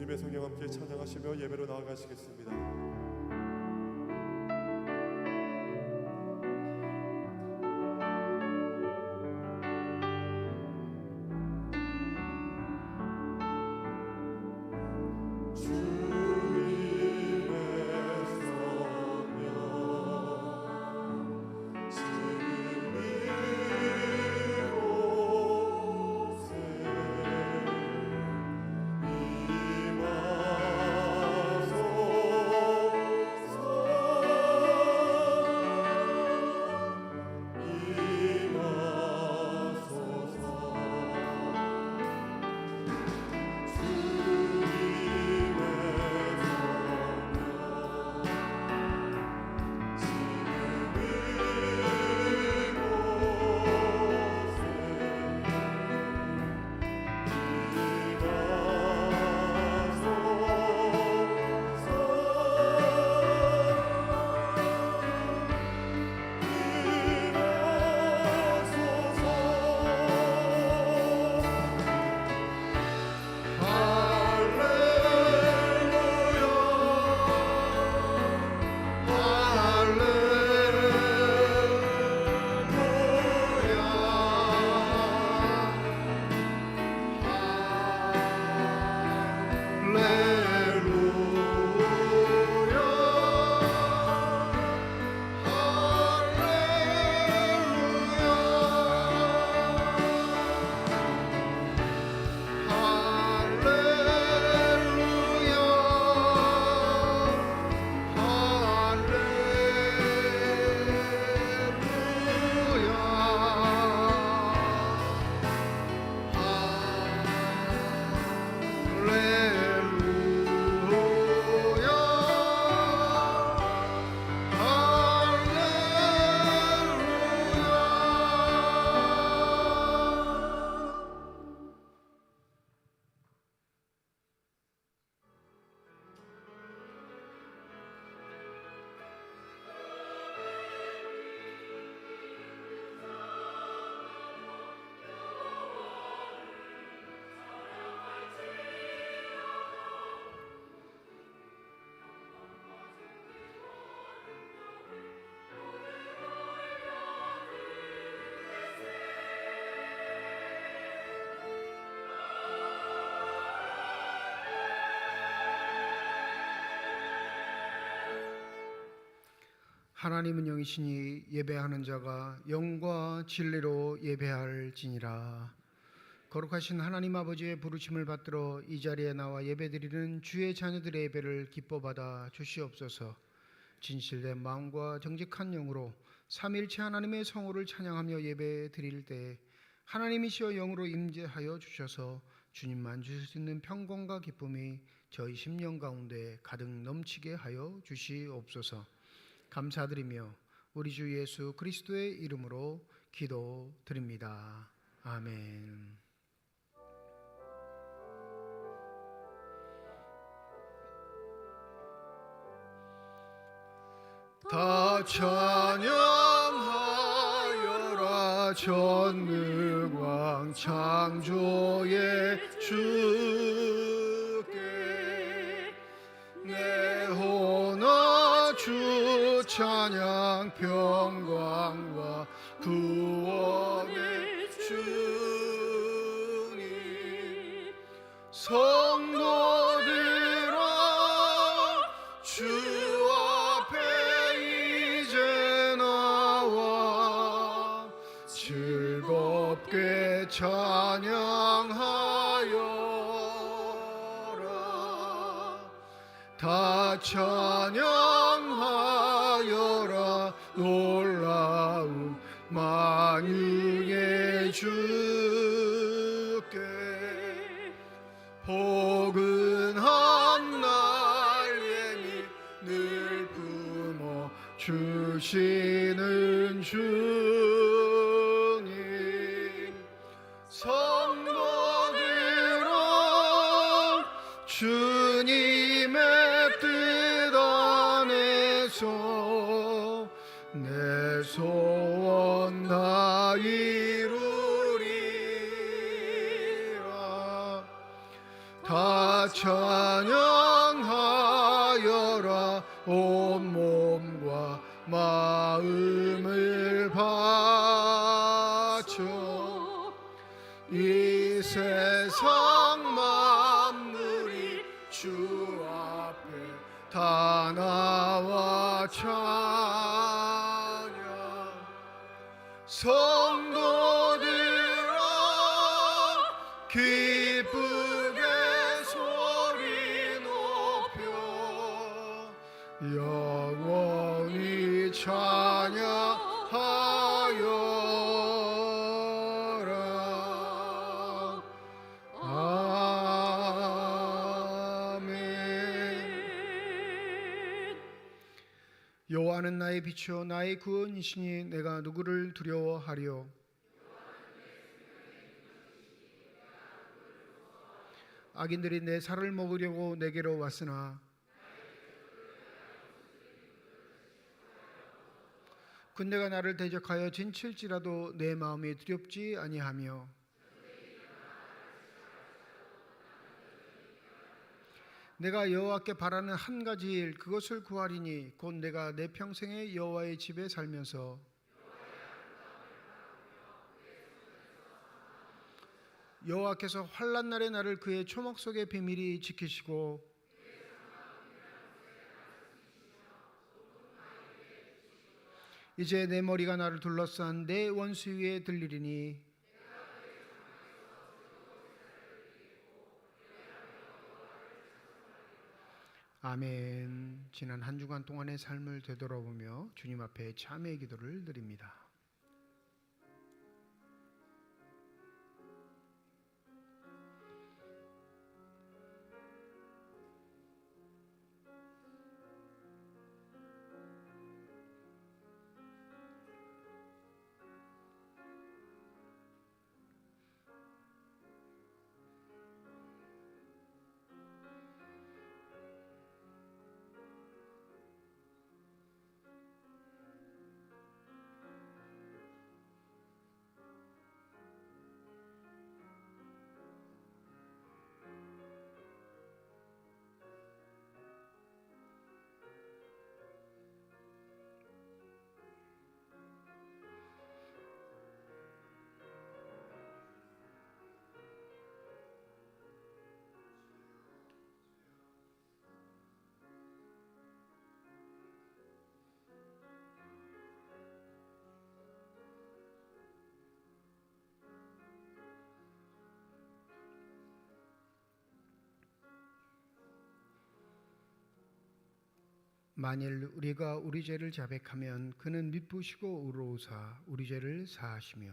주님의 성령 함께 찬양하시며 예배로 나아가시겠습니다. 하나님은 영이시니 예배하는 자가 영과 진리로 예배할지니라. 거룩하신 하나님 아버지의 부르심을 받들어 이 자리에 나와 예배드리는 주의 자녀들의 예배를 기뻐 받아 주시옵소서. 진실된 마음과 정직한 영으로 삼위일체 하나님의 성호를 찬양하며 예배드릴 때 하나님이시여 영으로 임재하여 주셔서 주님만 주실 수 있는 평강과 기쁨이 저희 심령 가운데 가득 넘치게 하여 주시옵소서. 감사드리며 우리 주 예수 그리스도의 이름으로 기도드립니다. 아멘. 다 찬양하여라 전능왕 창조의 주께 내 혼아 주 찬양 평강과 구원의 주님 성도들아 주 앞에 이제 나와 즐겁게 찬양하여라 다 찬양하여라 놀라운 만유의 주께 포근한 날개니 늘 품어 주시는 주님 성도들아 주님의 뜻 안에서 내 소원 다 이루리라 다 찬양하여라. 온몸과 마음을 바쳐 이 세상 만물이 주 앞에 다 나와 찬양. 성도들아 기쁘게 소리 높여 영원히 찬양하여라. 아멘. 여호와는 나의 빛이요 나의 구원이시니 내가 누구를 두려워하리요. 악인들이 내 살을 먹으려고 내게로 왔으나 군대가 나를 대적하여 진칠지라도 내 마음이 두렵지 아니하며 내가 여호와께 바라는 한 가지 일 그것을 구하리니 곧 내가 내 평생에 여호와의 집에 살면서 여호와께서 환난 날에 나를 그의 초막 속에 비밀히 지키시고 이제 내 머리가 나를 둘러싼 내 원수 위에 들리리니 아멘. 지난 한 주간 동안의 삶을 되돌아보며 주님 앞에 참회의 기도를 드립니다. 만일 우리가 우리 죄를 자백하면 그는 미쁘시고 의로우사 우리 죄를 사하시며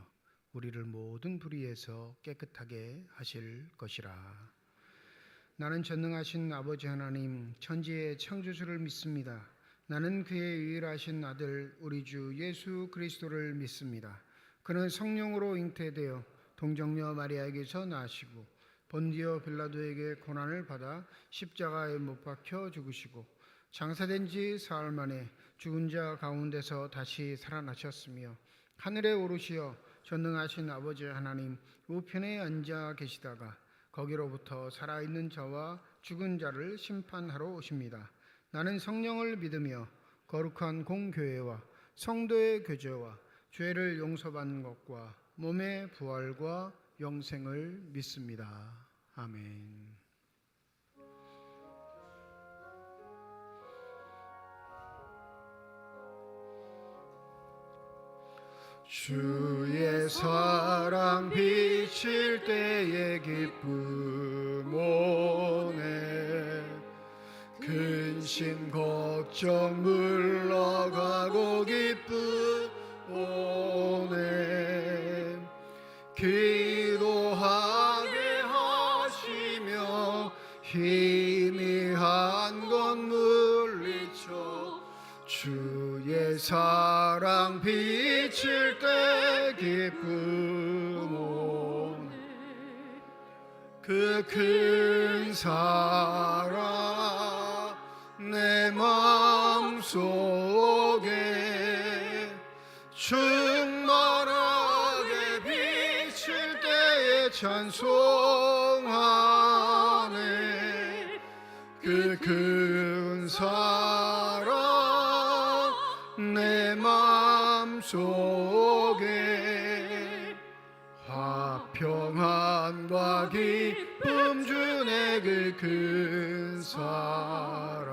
우리를 모든 불의에서 깨끗하게 하실 것이라. 나는 전능하신 아버지 하나님 천지의 창조주를 믿습니다. 나는 그의 유일하신 아들 우리 주 예수 그리스도를 믿습니다. 그는 성령으로 잉태되어 동정녀 마리아에게서 나시고 본디오 빌라도에게 고난을 받아 십자가에 못 박혀 죽으시고 장사된 지 사흘 만에 죽은 자 가운데서 다시 살아나셨으며 하늘에 오르시어 전능하신 아버지 하나님 우편에 앉아 계시다가 거기로부터 살아있는 자와 죽은 자를 심판하러 오십니다. 나는 성령을 믿으며 거룩한 공교회와 성도의 교제와 죄를 용서받는 것과 몸의 부활과 영생을 믿습니다. 아멘. 주의 사랑 비칠 때의 기쁨 오네 근심 걱정 물러가고 기쁨 오네 기도하게 하시며 희미한 것 물리쳐 주의 사랑 비칠 때 기쁨 오네 그 큰 사랑 내 마음속에 충만하게 비칠 때에 찬송하네 그 큰 사랑 내 맘속에 화평함과 기쁨 주네 그 큰 사랑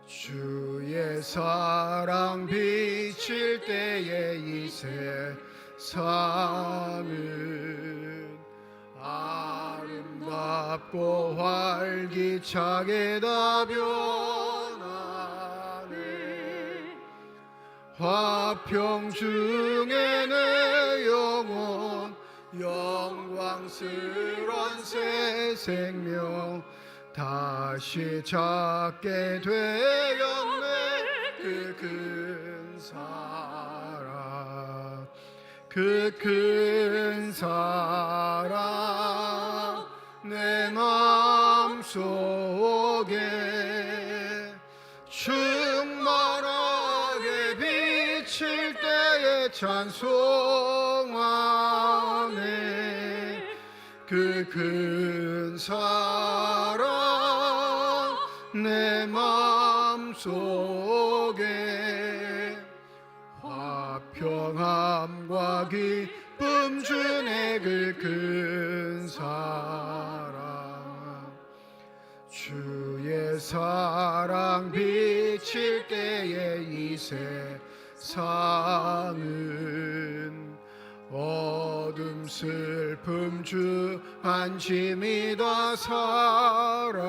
주의 사랑 비칠 때에 이 세상은 아름답고 활기차게 다 변하네 화평 중에 내 영혼 영광스런 새 생명 다시 찾게 되었네 그 큰 사랑 그 큰 사랑 내 마음속에 충만하게 비칠 때에 찬송하네 그 큰 사랑 내 마음속에 화평함과 기쁨 주네 그 큰 사랑 주의 사랑 비칠 때에 이 세상은 어둠 슬픔 주 안심이 다 사라져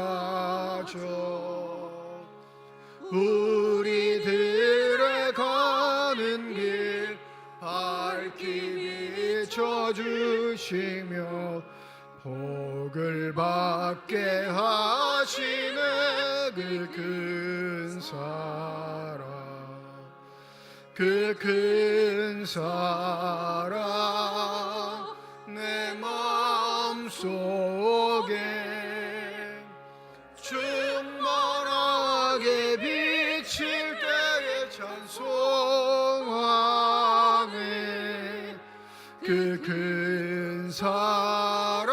우리들의 가는 길 밝히 비춰주시며 복을 받게 하시네 그 큰 사랑 그 큰 사랑 내 마음속에 충만하게 비칠 때에 찬송하네 그 큰 사랑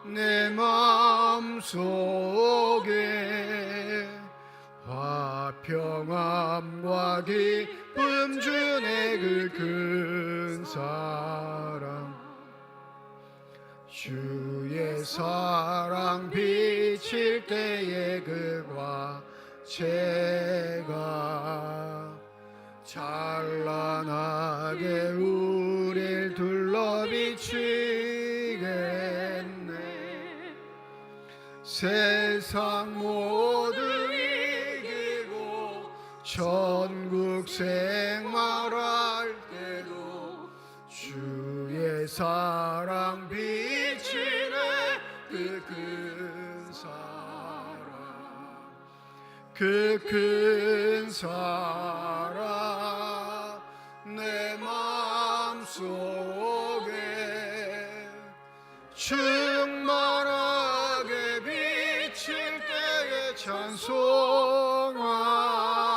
내 마음속에 화평함과 기쁨 주네 그 큰 사랑 주의 사랑 비칠 때에 그 화채가 찬란하게 우릴 둘러 비치겠네 세상 모두 이기고 천국 생활할 때도 주의 사랑 비치네 그 큰 사랑 그 큰 사랑 내 마음속에 충만하게 비칠 때에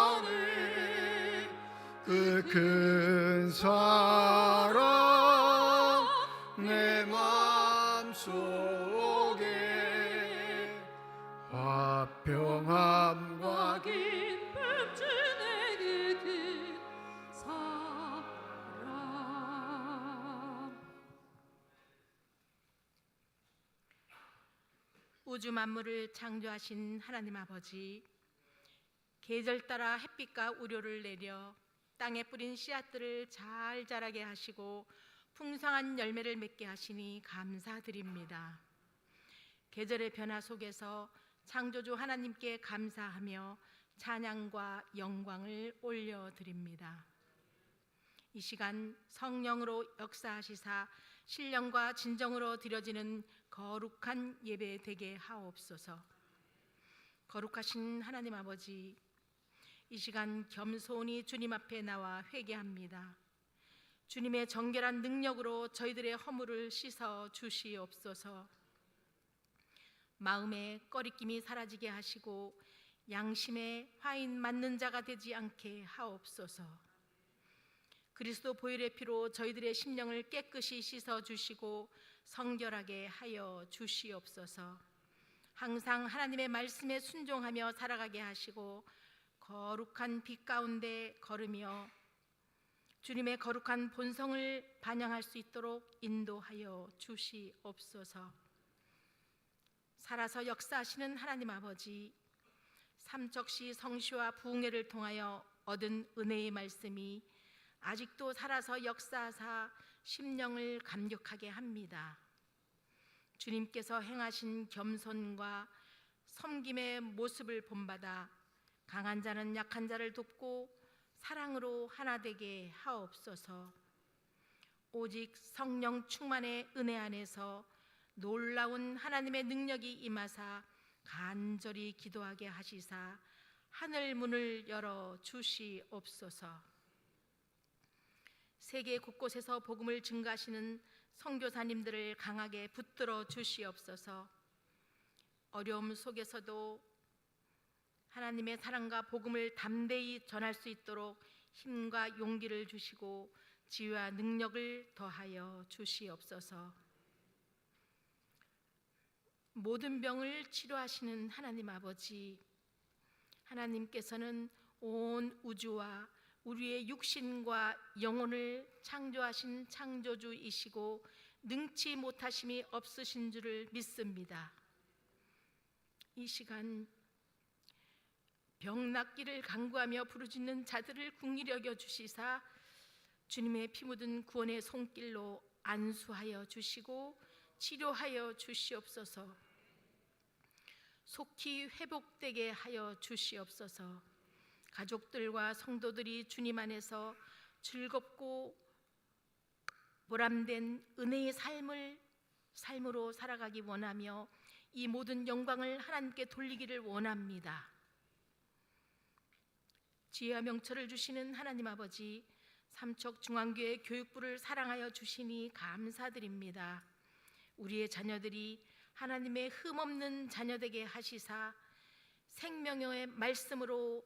찬송하네 그 큰 사랑 내 마음속에 화평함과 기쁨 주네 그 큰 사랑 우주 만물을 창조하신 하나님 아버지 계절 따라 햇빛과 우료를 내려 땅에 뿌린 씨앗들을 잘 자라게 하시고 풍성한 열매를 맺게 하시니 감사드립니다. 계절의 변화 속에서 창조주 하나님께 감사하며 찬양과 영광을 올려드립니다. 이 시간 성령으로 역사하시사 신령과 진정으로 드려지는 거룩한 예배 되게 하옵소서. 거룩하신 하나님 아버지, 이 시간 겸손히 주님 앞에 나와 회개합니다. 주님의 정결한 능력으로 저희들의 허물을 씻어 주시옵소서. 마음의 꺼리낌이 사라지게 하시고 양심에 화인 맞는 자가 되지 않게 하옵소서. 그리스도 보혈의 피로 저희들의 심령을 깨끗이 씻어 주시고 성결하게 하여 주시옵소서. 항상 하나님의 말씀에 순종하며 살아가게 하시고 거룩한 빛 가운데 걸으며 주님의 거룩한 본성을 반영할 수 있도록 인도하여 주시옵소서. 살아서 역사하시는 하나님 아버지, 삼척시 성시와 부흥회를 통하여 얻은 은혜의 말씀이 아직도 살아서 역사하사 심령을 감격하게 합니다. 주님께서 행하신 겸손과 섬김의 모습을 본받아 강한 자는 약한 자를 돕고 사랑으로 하나 되게 하옵소서. 오직 성령 충만의 은혜 안에서 놀라운 하나님의 능력이 임하사 간절히 기도하게 하시사 하늘 문을 열어 주시옵소서. 세계 곳곳에서 복음을 증가하시는 선교사님들을 강하게 붙들어 주시옵소서. 어려움 속에서도 하나님의 사랑과 복음을 담대히 전할 수 있도록 힘과 용기를 주시고 지혜와 능력을 더하여 주시옵소서. 모든 병을 치료하시는 하나님 아버지, 하나님께서는 온 우주와 우리의 육신과 영혼을 창조하신 창조주이시고 능치 못하심이 없으신 줄을 믿습니다. 이 시간 병 낫기를 간구하며 부르짖는 자들을 긍휼히 여겨 주시사 주님의 피 묻은 구원의 손길로 안수하여 주시고 치료하여 주시옵소서. 속히 회복되게 하여 주시옵소서. 가족들과 성도들이 주님 안에서 즐겁고 보람된 은혜의 삶으로 살아가기 원하며 이 모든 영광을 하나님께 돌리기를 원합니다. 지혜와 명철을 주시는 하나님 아버지, 삼척중앙교회 교육부를 사랑하여 주시니 감사드립니다. 우리의 자녀들이 하나님의 흠없는 자녀되게 하시사 생명의 말씀으로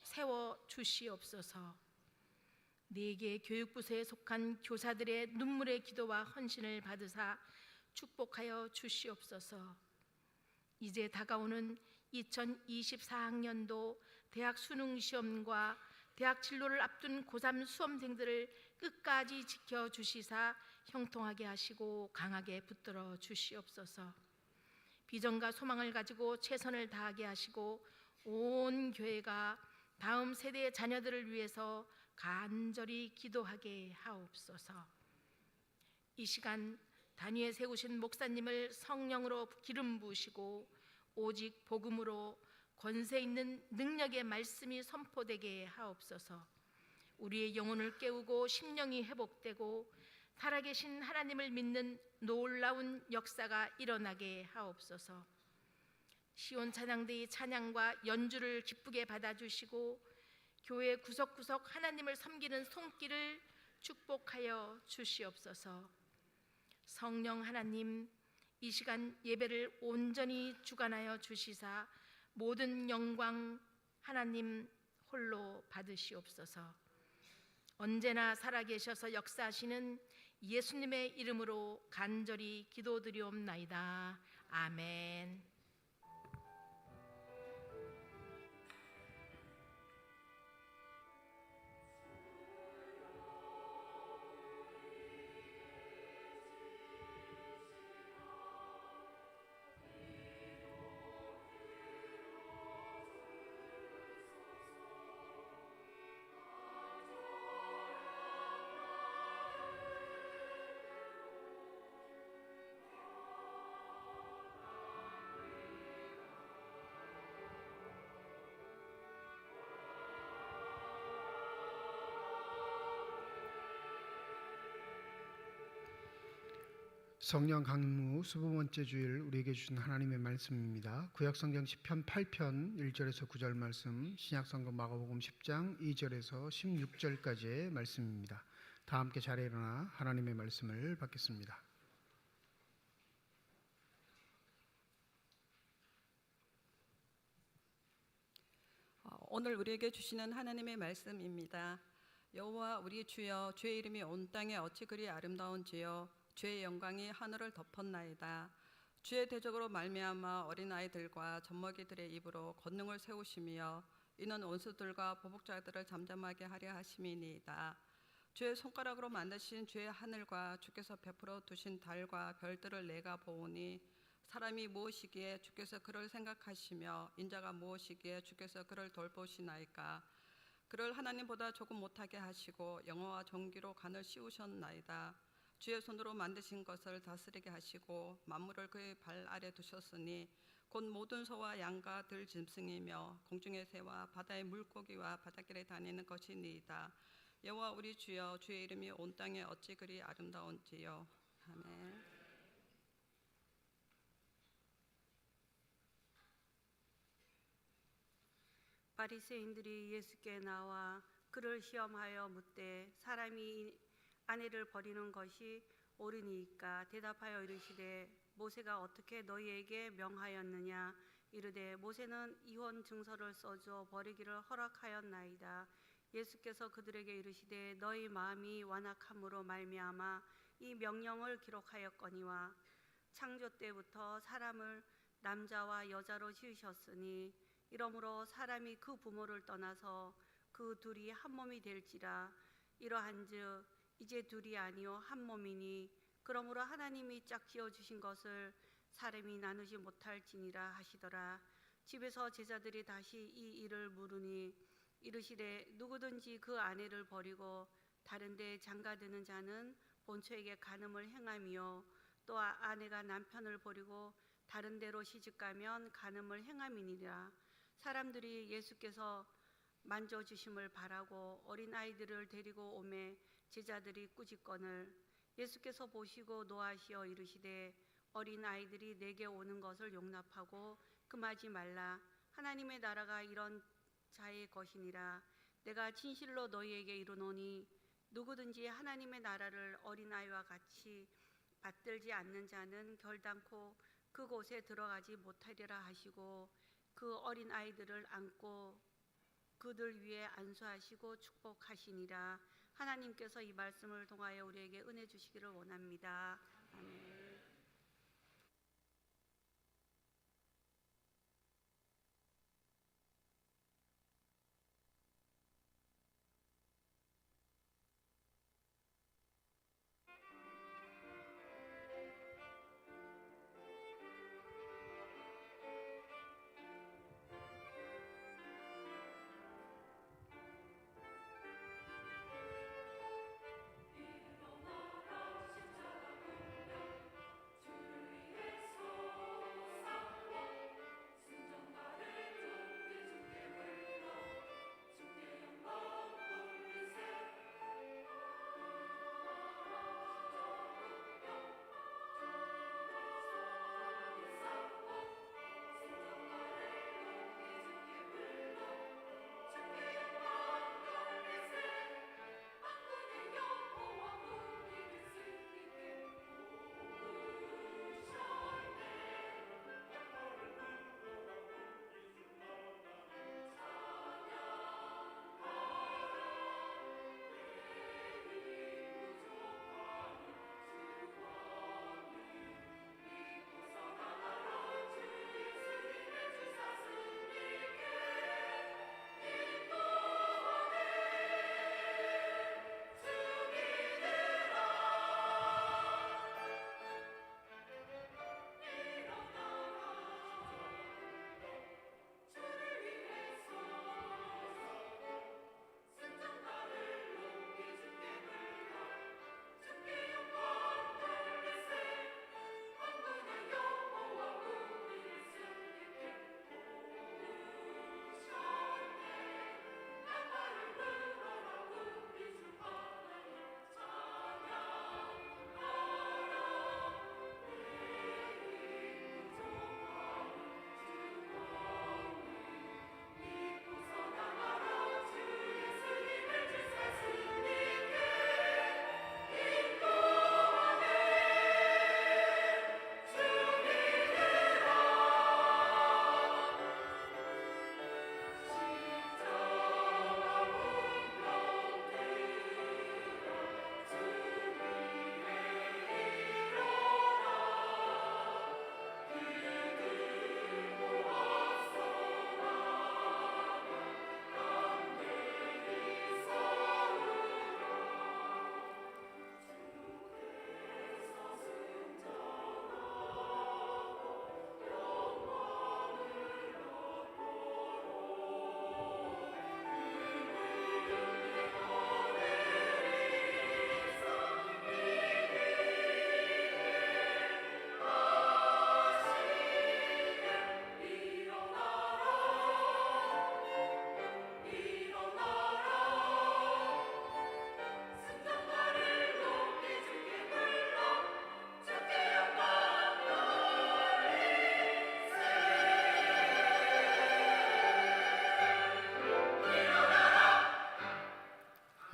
세워 주시옵소서. 네 개의 교육부서에 속한 교사들의 눈물의 기도와 헌신을 받으사 축복하여 주시옵소서. 이제 다가오는 2024학년도 대학 수능 시험과 대학 진로를 앞둔 고3 수험생들을 끝까지 지켜주시사 형통하게 하시고 강하게 붙들어 주시옵소서. 비전과 소망을 가지고 최선을 다하게 하시고 온 교회가 다음 세대의 자녀들을 위해서 간절히 기도하게 하옵소서. 이 시간 단위에 세우신 목사님을 성령으로 기름 부으시고 오직 복음으로 권세 있는 능력의 말씀이 선포되게 하옵소서. 우리의 영혼을 깨우고 심령이 회복되고 살아계신 하나님을 믿는 놀라운 역사가 일어나게 하옵소서. 시온 찬양대의 찬양과 연주를 기쁘게 받아주시고 교회 구석구석 하나님을 섬기는 손길을 축복하여 주시옵소서. 성령 하나님, 이 시간 예배를 온전히 주관하여 주시사 모든 영광 하나님 홀로 받으시옵소서. 언제나 살아계셔서 역사하시는 예수님의 이름으로 간절히 기도드리옵나이다. 아멘. 성령 강무 25번째 주일 우리에게 주신 하나님의 말씀입니다. 구약성경 시편 8편 1절에서 9절 말씀, 신약성경 마가복음 10장 2절에서 16절까지의 말씀입니다. 다 함께 자리에 일어나 하나님의 말씀을 받겠습니다. 오늘 우리에게 주시는 하나님의 말씀입니다. 여호와 우리 주여, 주의 이름이 온 땅에 어찌 그리 아름다운지요. 주의 영광이 하늘을 덮었나이다. 주의 대적으로 말미암아 어린아이들과 젖먹이들의 입으로 권능을 세우시며 이는 원수들과 보복자들을 잠잠하게 하려 하심이니이다. 주의 손가락으로 만드신 주의 하늘과 주께서 베풀어 두신 달과 별들을 내가 보오니 사람이 무엇이기에 주께서 그를 생각하시며 인자가 무엇이기에 주께서 그를 돌보시나이까. 그를 하나님보다 조금 못하게 하시고 영어와 정기로 간을 씌우셨나이다. 주의 손으로 만드신 것을 다스리게 하시고 만물을 그의 발 아래 두셨으니 곧 모든 소와 양과 들 짐승이며 공중의 새와 바다의 물고기와 바닷길에 다니는 것이니이다. 여호와 우리 주여, 주의 이름이 온 땅에 어찌 그리 아름다운지요. 아멘. 바리새인들이 예수께 나와 그를 시험하여 묻되 사람이 아내를 버리는 것이 옳으니까 대답하여 이르시되 모세가 어떻게 너희에게 명하였느냐. 이르되 모세는 이혼 증서를 써줘 버리기를 허락하였나이다. 예수께서 그들에게 이르시되 너희 마음이 완악함으로 말미암아 이 명령을 기록하였거니와 창조 때부터 사람을 남자와 여자로 지으셨으니 이러므로 사람이 그 부모를 떠나서 그 둘이 한 몸이 될지라. 이러한즉 이제 둘이 아니요 한 몸이니 그러므로 하나님이 짝지어 주신 것을 사람이 나누지 못할지니라 하시더라. 집에서 제자들이 다시 이 일을 물으니 이르시되 누구든지 그 아내를 버리고 다른 데 장가드는 자는 본처에게 간음을 행함이요 또 아내가 남편을 버리고 다른 데로 시집가면 간음을 행함이니라. 사람들이 예수께서 만져주심을 바라고 어린아이들을 데리고 오매 제자들이 꾸짖거늘 예수께서 보시고 노하시어 이르시되 어린아이들이 내게 오는 것을 용납하고 금하지 말라. 하나님의 나라가 이런 자의 것이니라. 내가 진실로 너희에게 이르노니 누구든지 하나님의 나라를 어린아이와 같이 받들지 않는 자는 결단코 그곳에 들어가지 못하리라 하시고 그 어린아이들을 안고 그들 위에 안수하시고 축복하시니라. 하나님께서 이 말씀을 통하여 우리에게 은혜 주시기를 원합니다. 아멘.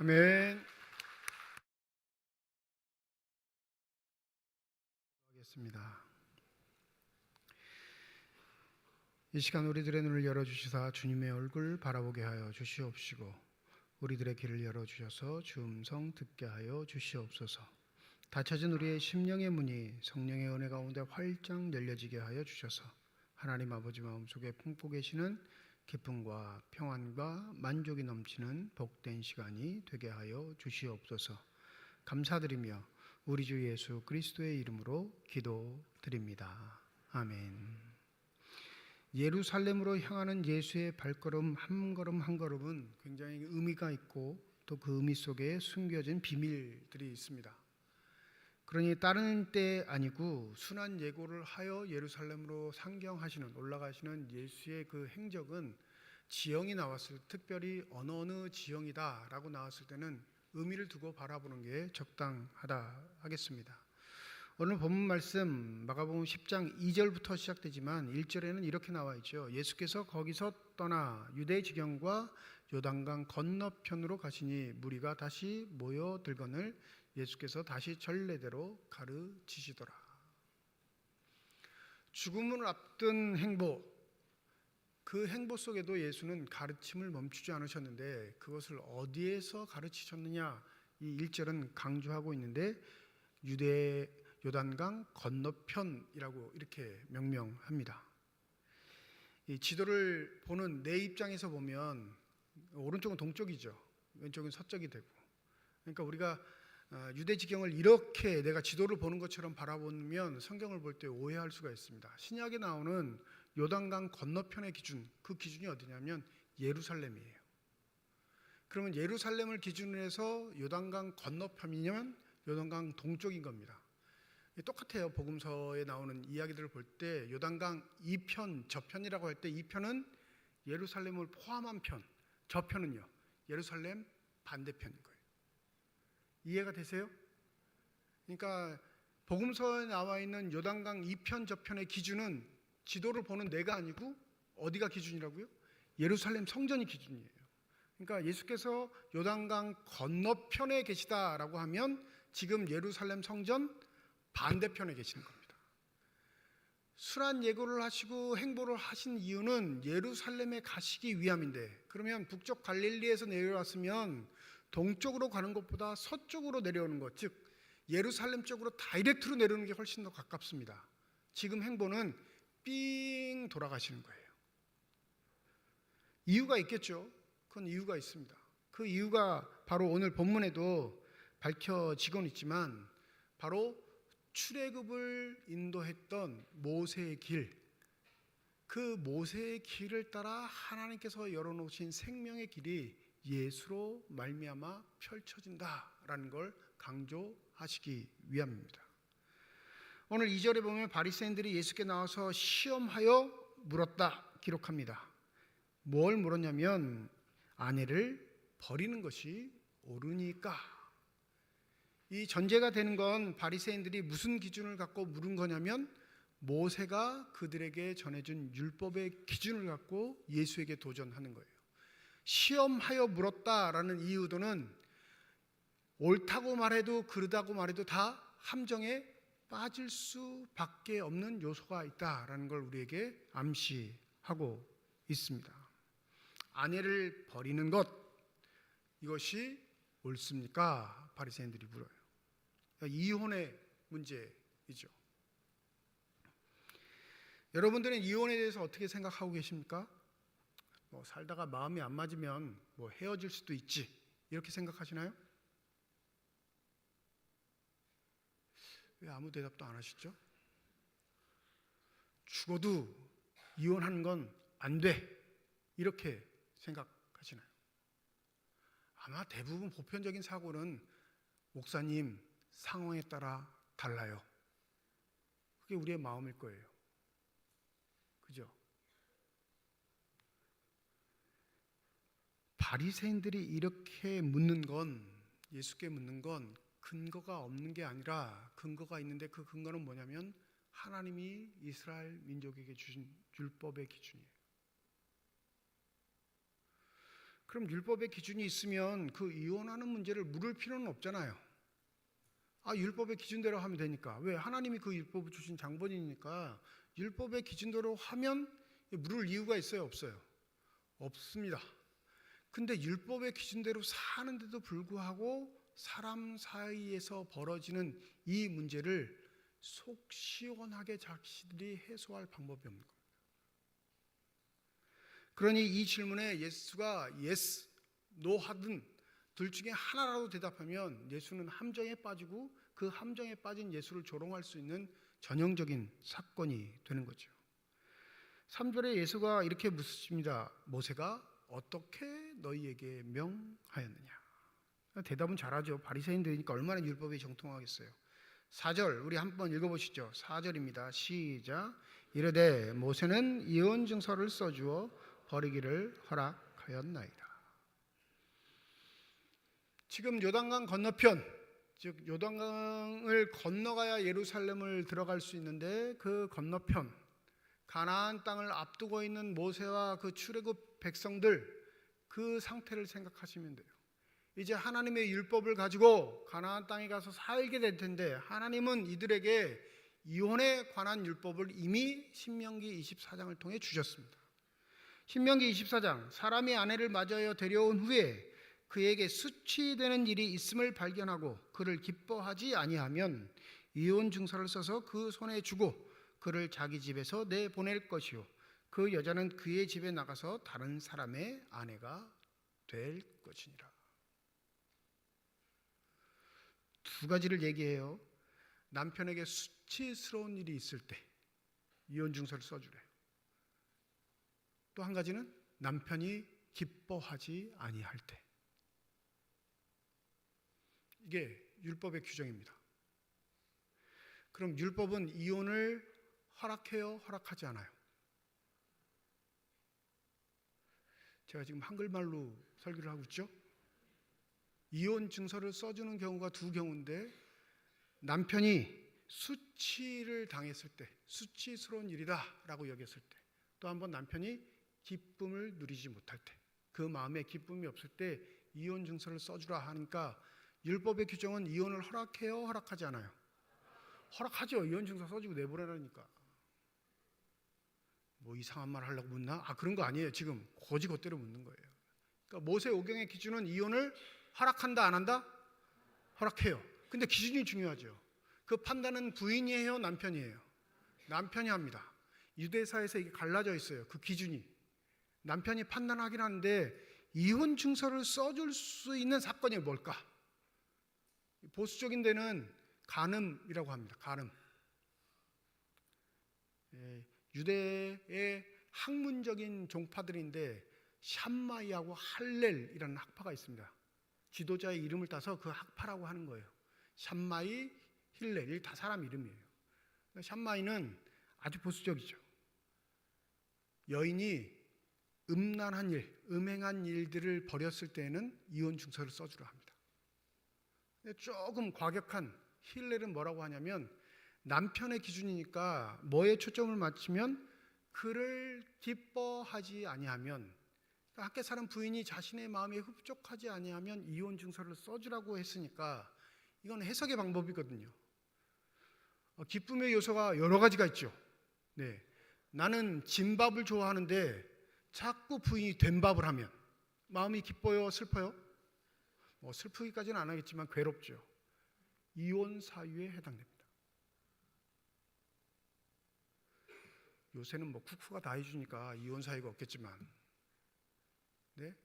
아멘. 하겠습니다. 이 시간 우리들의 눈을 열어주시사 주님의 얼굴 바라보게 하여 주시옵시고 우리들의 귀를 열어주셔서 주 음성 듣게 하여 주시옵소서. 닫혀진 우리의 심령의 문이 성령의 은혜 가운데 활짝 열려지게 하여 주셔서 하나님 아버지 마음속에 품고 계시는 기쁨과 평안과 만족이 넘치는 복된 시간이 되게 하여 주시옵소서. 감사드리며 우리 주 예수 그리스도의 이름으로 기도드립니다. 아멘. 예루살렘으로 향하는 예수의 발걸음 한 걸음 한 걸음은 굉장히 의미가 있고 또 그 의미 속에 숨겨진 비밀들이 있습니다. 그러니 다른 때 아니고 순환 예고를 하여 예루살렘으로 상경하시는 올라가시는 예수의 그 행적은 지형이 나왔을 특별히 어느 지형이다라고 나왔을 때는 의미를 두고 바라보는 게 적당하다 하겠습니다. 오늘 본문 말씀 마가복음 10장 2절부터 시작되지만 1절에는 이렇게 나와 있죠. 예수께서 거기서 떠나 유대 지경과 요단강 건너편으로 가시니 무리가 다시 모여들거늘 예수께서 다시 전례대로 가르치시더라. 죽음을 앞둔 행보, 그 행보 속에도 예수는 가르침을 멈추지 않으셨는데 그것을 어디에서 가르치셨느냐 이 1절은 강조하고 있는데 유대 요단강 건너편이라고 이렇게 명명합니다. 이 지도를 보는 내 입장에서 보면 오른쪽은 동쪽이죠. 왼쪽은 서쪽이 되고 그러니까 우리가 유대 지경을 이렇게 내가 지도를 보는 것처럼 바라보면 성경을 볼 때 오해할 수가 있습니다. 신약에 나오는 요단강 건너편의 기준, 그 기준이 어디냐면 예루살렘이에요. 그러면 예루살렘을 기준으로 해서 요단강 건너편이면 요단강 동쪽인 겁니다. 똑같아요. 복음서에 나오는 이야기들을 볼 때 요단강 이편, 저편이라고 할 때 이편은 예루살렘을 포함한 편, 저편은요 예루살렘 반대편인 거예요. 이해가 되세요? 그러니까 복음서에 나와 있는 요단강 이편 저편의 기준은 지도를 보는 내가 아니고 어디가 기준이라고요? 예루살렘 성전이 기준이에요. 그러니까 예수께서 요단강 건너편에 계시다라고 하면 지금 예루살렘 성전 반대편에 계시는 겁니다. 순환 예고를 하시고 행보를 하신 이유는 예루살렘에 가시기 위함인데 그러면 북쪽 갈릴리에서 내려왔으면 동쪽으로 가는 것보다 서쪽으로 내려오는 것, 즉 예루살렘 쪽으로 다이렉트로 내려오는 게 훨씬 더 가깝습니다. 지금 행보는 삥 돌아가시는 거예요. 이유가 있겠죠. 그건 이유가 있습니다. 그 이유가 바로 오늘 본문에도 밝혀지곤 있지만 바로 출애굽을 인도했던 모세의 길, 그 모세의 길을 따라 하나님께서 열어놓으신 생명의 길이 예수로 말미암아 펼쳐진다라는 걸 강조하시기 위함입니다. 오늘 2절에 보면 바리새인들이 예수께 나와서 시험하여 물었다 기록합니다. 뭘 물었냐면 아내를 버리는 것이 옳으니까. 이 전제가 되는 건 바리새인들이 무슨 기준을 갖고 물은 거냐면 모세가 그들에게 전해준 율법의 기준을 갖고 예수에게 도전하는 거예요. 시험하여 물었다라는 이유도는 옳다고 말해도 그르다고 말해도 다 함정에 빠질 수밖에 없는 요소가 있다라는 걸 우리에게 암시하고 있습니다. 아내를 버리는 것, 이것이 옳습니까? 바리새인들이 물어요. 이혼의 문제이죠. 여러분들은 이혼에 대해서 어떻게 생각하고 계십니까? 살다가 마음이 안 맞으면 헤어질 수도 있지 이렇게 생각하시나요? 왜 아무 대답도 안 하시죠? 죽어도 이혼하는 건 안 돼 이렇게 생각하시나요? 아마 대부분 보편적인 사고는 목사님 상황에 따라 달라요. 그게 우리의 마음일 거예요. 그죠? 바리새인들이 이렇게 묻는 건, 예수께 묻는 건 근거가 없는 게 아니라 근거가 있는데 그 근거는 뭐냐면 하나님이 이스라엘 민족에게 주신 율법의 기준이에요. 그럼 율법의 기준이 있으면 그 이혼하는 문제를 물을 필요는 없잖아요. 율법의 기준대로 하면 되니까. 왜? 하나님이 그 율법을 주신 장본이니까 율법의 기준대로 하면 물을 이유가 있어요? 없어요? 없습니다. 근데 율법의 기준대로 사는데도 불구하고 사람 사이에서 벌어지는 이 문제를 속 시원하게 자기들이 해소할 방법이 없는 겁니다. 그러니 이 질문에 예수가 yes, no 하든 둘 중에 하나라도 대답하면 예수는 함정에 빠지고 그 함정에 빠진 예수를 조롱할 수 있는 전형적인 사건이 되는 거죠. 3절에 예수가 이렇게 묻습니다. 모세가 어떻게 너희에게 명하였느냐? 대답은 잘하죠. 바리새인들이니까 얼마나 율법에 정통하겠어요. 4절 우리 한번 읽어보시죠. 4절입니다. 시작. 이르되 모세는 이혼 증서를 써주어 버리기를 허락하였나이다. 지금 요단강 건너편, 즉 요단강을 건너가야 예루살렘을 들어갈 수 있는데 그 건너편 가나안 땅을 앞두고 있는 모세와 그 출애굽 백성들, 그 상태를 생각하시면 돼요. 이제 하나님의 율법을 가지고 가나안 땅에 가서 살게 될 텐데 하나님은 이들에게 이혼에 관한 율법을 이미 신명기 24장을 통해 주셨습니다. 신명기 24장, 사람이 아내를 맞이하여 데려온 후에 그에게 수치되는 일이 있음을 발견하고 그를 기뻐하지 아니하면 이혼 증서를 써서 그 손에 주고 그를 자기 집에서 내보낼 것이요 그 여자는 그의 집에 나가서 다른 사람의 아내가 될 것이니라. 두 가지를 얘기해요. 남편에게 수치스러운 일이 있을 때 이혼 증서를 써주래요. 또 한 가지는 남편이 기뻐하지 아니할 때. 이게 율법의 규정입니다. 그럼 율법은 이혼을 허락해요? 허락하지 않아요? 제가 지금 한글말로 설교를 하고 있죠? 이혼 증서를 써주는 경우가 두 경우인데 남편이 수치를 당했을 때, 수치스러운 일이다 라고 여겼을 때, 또 한 번 남편이 기쁨을 누리지 못할 때, 그 마음에 기쁨이 없을 때 이혼 증서를 써주라 하니까 율법의 규정은 이혼을 허락해요? 허락하지 않아요? 허락하죠. 이혼 증서 써주고 내보내라니까. 뭐 이상한 말 하려고 묻나? 그런 거 아니에요. 지금 거지것대로 묻는 거예요. 그러니까 모세 오경의 기준은 이혼을 허락한다 안 한다? 허락해요. 근데 기준이 중요하죠. 그 판단은 부인이 해요? 남편이 해요? 남편이 합니다. 유대사에서 이게 갈라져 있어요. 그 기준이. 남편이 판단하긴 하는데 이혼 증서를 써줄 수 있는 사건이 뭘까? 보수적인 데는 간음이라고 합니다. 간음. 유대의 학문적인 종파들인데 샴마이하고 할렐이라는 학파가 있습니다. 지도자의 이름을 따서 그 학파라고 하는 거예요. 샴마이, 힐렐, 이 다 사람 이름이에요. 샴마이는 아주 보수적이죠. 여인이 음란한 일, 음행한 일들을 벌였을 때에는 이혼 증서를 써주라 합니다. 근데 조금 과격한 힐렐은 뭐라고 하냐면 남편의 기준이니까 뭐에 초점을 맞추면 그를 기뻐하지 아니하면, 함께 사는 부인이 자신의 마음에 흡족하지 아니하면 이혼 증서를 써주라고 했으니까 이건 해석의 방법이거든요. 기쁨의 요소가 여러 가지가 있죠. 네, 나는 진밥을 좋아하는데 자꾸 부인이 된밥을 하면 마음이 기뻐요? 슬퍼요? 뭐 슬프기까지는 안 하겠지만 괴롭죠. 이혼 사유에 해당됩니다. 요새는 뭐 쿠쿠가 다 해주니까 이혼 사유가 없겠지만, 네?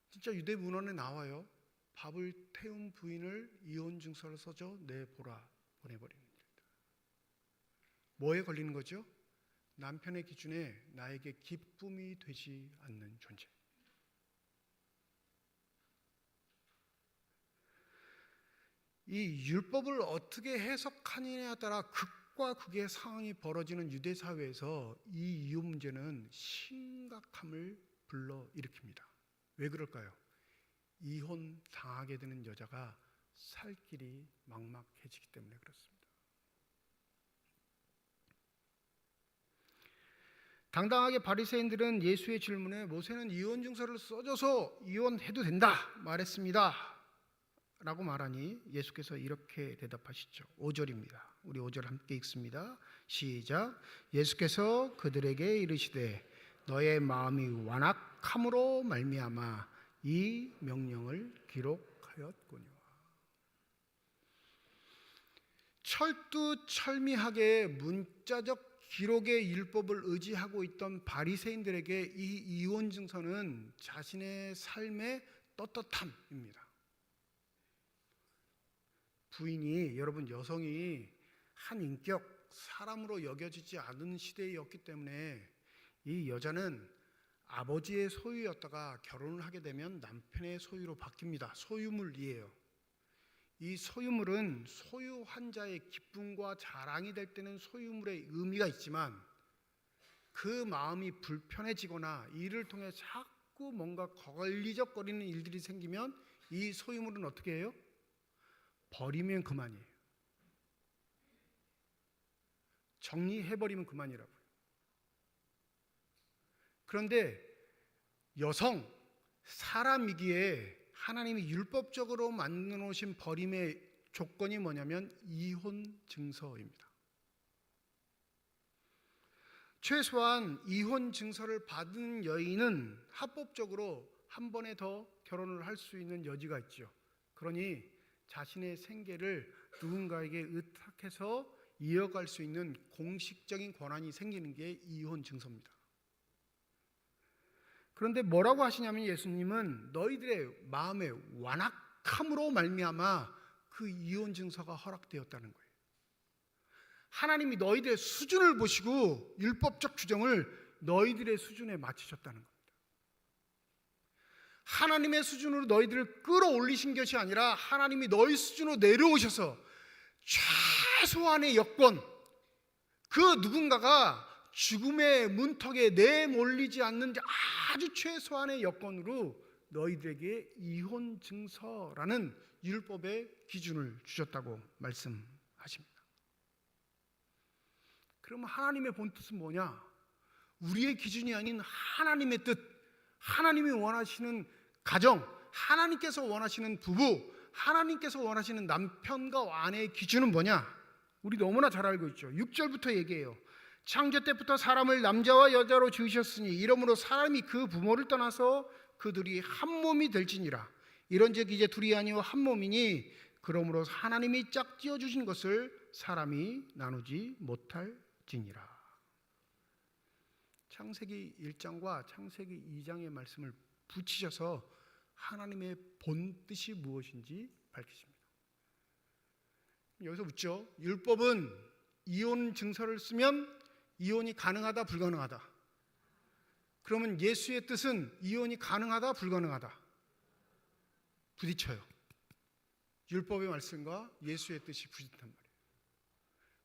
진짜 유대 문헌에 나와요. 밥을 태운 부인을 이혼 증서를 써줘 내보라, 보내버리는 일이다. 뭐에 걸리는 거죠? 남편의 기준에 나에게 기쁨이 되지 않는 존재. 이 율법을 어떻게 해석하느냐에 따라 극과 극의 상황이 벌어지는 유대 사회에서 이 이혼 문제는 심각함을 불러일으킵니다. 왜 그럴까요? 이혼 당하게 되는 여자가 살 길이 막막해지기 때문에 그렇습니다. 당당하게 바리새인들은 예수의 질문에 모세는 이혼 증서를 써줘서 이혼해도 된다 말했습니다 라고 말하니 예수께서 이렇게 대답하시죠. 5절입니다. 우리 5절 함께 읽습니다. 시작. 예수께서 그들에게 이르시되 너의 마음이 완악함으로 말미암아 이 명령을 기록하였거니와. 철두철미하게 문자적 기록의 율법을 의지하고 있던 바리새인들에게 이 이혼 증서는 자신의 삶의 떳떳함입니다. 부인이, 여러분, 여성이 한 인격 사람으로 여겨지지 않은 시대였기 때문에 이 여자는 아버지의 소유였다가 결혼을 하게 되면 남편의 소유로 바뀝니다. 소유물이에요. 이 소유물은 소유한 자의 기쁨과 자랑이 될 때는 소유물의 의미가 있지만 그 마음이 불편해지거나 이를 통해 자꾸 뭔가 걸리적거리는 일들이 생기면 이 소유물은 어떻게 해요? 버리면 그만이에요. 정리해버리면 그만이라고요. 그런데 여성, 사람이기에 하나님이 율법적으로 만들어 놓으신 버림의 조건이 뭐냐면 이혼 증서입니다. 최소한 이혼 증서를 받은 여인은 합법적으로 한 번에 더 결혼을 할 수 있는 여지가 있죠. 그러니 자신의 생계를 누군가에게 의탁해서 이어갈 수 있는 공식적인 권한이 생기는 게 이혼 증서입니다. 그런데 뭐라고 하시냐면 예수님은 너희들의 마음의 완악함으로 말미암아 그 이혼 증서가 허락되었다는 거예요. 하나님이 너희들의 수준을 보시고 율법적 규정을 너희들의 수준에 맞추셨다는 겁니다. 하나님의 수준으로 너희들을 끌어올리신 것이 아니라 하나님이 너희 수준으로 내려오셔서 최소한의 여건, 그 누군가가 죽음의 문턱에 내몰리지 않는 아주 최소한의 여건으로 너희들에게 이혼 증서라는 율법의 기준을 주셨다고 말씀하십니다. 그러면 하나님의 본뜻은 뭐냐? 우리의 기준이 아닌 하나님의 뜻, 하나님이 원하시는 가정, 하나님께서 원하시는 부부, 하나님께서 원하시는 남편과 아내의 기준은 뭐냐? 우리 너무나 잘 알고 있죠. 6절부터 얘기해요. 창조 때부터 사람을 남자와 여자로 지으셨으니 이러므로 사람이 그 부모를 떠나서 그들이 한 몸이 될지니라. 이런즉 이제 둘이 아니요 한 몸이니 그러므로 하나님이 짝지어 주신 것을 사람이 나누지 못할지니라. 창세기 1장과 창세기 2장의 말씀을 붙이셔서 하나님의 본뜻이 무엇인지 밝히십니다. 여기서 묻죠. 율법은 이혼 증서를 쓰면 이혼이 가능하다, 불가능하다? 그러면 예수의 뜻은 이혼이 가능하다, 불가능하다? 부딪혀요. 율법의 말씀과 예수의 뜻이 부딪힌단 말이에요.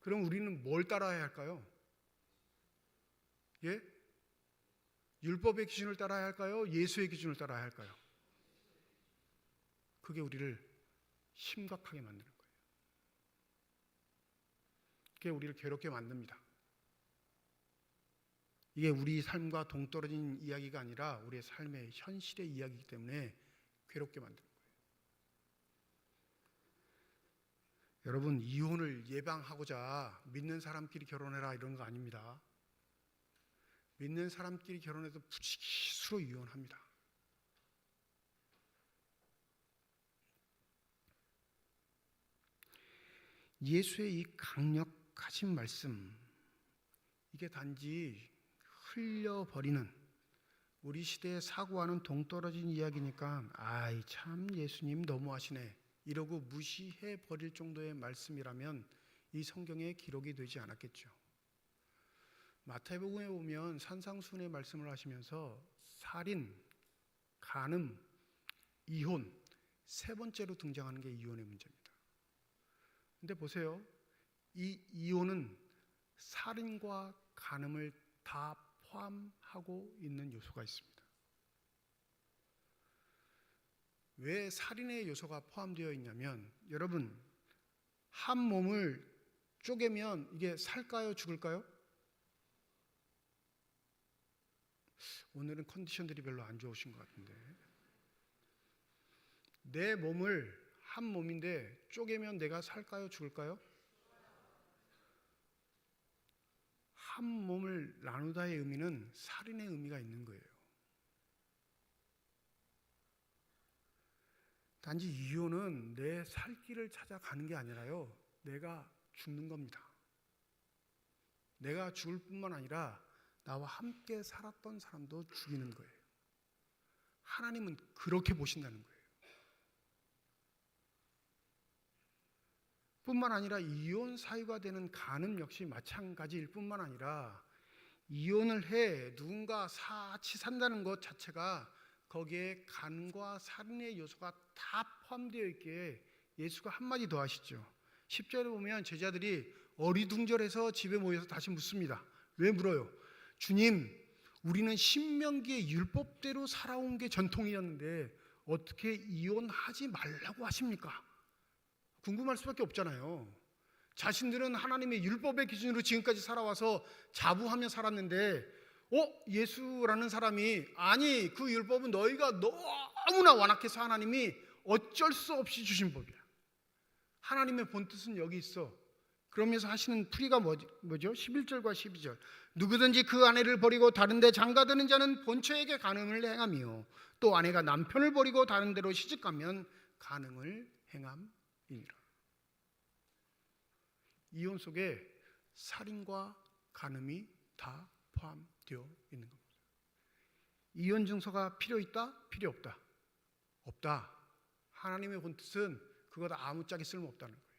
그럼 우리는 뭘 따라야 할까요? 예? 율법의 기준을 따라야 할까요? 예수의 기준을 따라야 할까요? 그게 우리를 심각하게 만드는 거예요. 그게 우리를 괴롭게 만듭니다. 이게 우리 삶과 동떨어진 이야기가 아니라 우리의 삶의 현실의 이야기이기 때문에 괴롭게 만드는 거예요. 여러분, 이혼을 예방하고자 믿는 사람끼리 결혼해라 이런 거 아닙니다. 믿는 사람끼리 결혼해도 부지기수로 이혼합니다. 예수의 이 강력하신 말씀, 이게 단지 흘려버리는 우리 시대의 사고와는 동떨어진 이야기니까 아이 참 예수님 너무하시네 이러고 무시해 버릴 정도의 말씀이라면 이 성경에 기록이 되지 않았겠죠. 마태복음에 보면 산상수훈의 말씀을 하시면서 살인, 간음, 이혼 세 번째로 등장하는 게 이혼의 문제입니다. 근데 보세요. 이 이혼은 살인과 간음을 다 포함하고 있는 요소가 있습니다. 왜 살인의 요소가 포함되어 있냐면 여러분, 한 몸을 쪼개면 이게 살까요, 죽을까요? 오늘은 컨디션들이 별로 안 좋으신 것 같은데. 내 몸을 한 몸인데 쪼개면 내가 살까요? 죽을까요? 한 몸을 나누다의 의미는 살인의 의미가 있는 거예요. 단지 이혼은 내 살 길을 찾아가는 게 아니라요, 내가 죽는 겁니다. 내가 죽을 뿐만 아니라 나와 함께 살았던 사람도 죽이는 거예요. 하나님은 그렇게 보신다는 거예요. 뿐만 아니라 이혼 사유가 되는 간음 역시 마찬가지일 뿐만 아니라 이혼을 해 누군가 같이 산다는 것 자체가 거기에 간과 살인의 요소가 다 포함되어 있기에 예수가 한마디 더 하시죠. 10절에 보면 제자들이 어리둥절해서 집에 모여서 다시 묻습니다. 왜 물어요? 주님, 우리는 신명기의 율법대로 살아온 게 전통이었는데 어떻게 이혼하지 말라고 하십니까? 궁금할 수밖에 없잖아요. 자신들은 하나님의 율법의 기준으로 지금까지 살아와서 자부하며 살았는데 예수라는 사람이 아니 그 율법은 너희가 너무나 완악해서 하나님이 어쩔 수 없이 주신 법이야. 하나님의 본뜻은 여기 있어. 그러면서 하시는 풀이가 뭐죠? 11절과 12절. 누구든지 그 아내를 버리고 다른 데 장가드는 자는 본처에게 간음을 행하며 또 아내가 남편을 버리고 다른 데로 시집가면 간음을 행함이니라. 이혼 속에 살인과 간음이 다 포함되어 있는 겁니다. 이혼 증서가 필요 있다? 필요 없다? 없다. 하나님의 본뜻은 그거 다 아무짝에 쓸모없다는 거예요.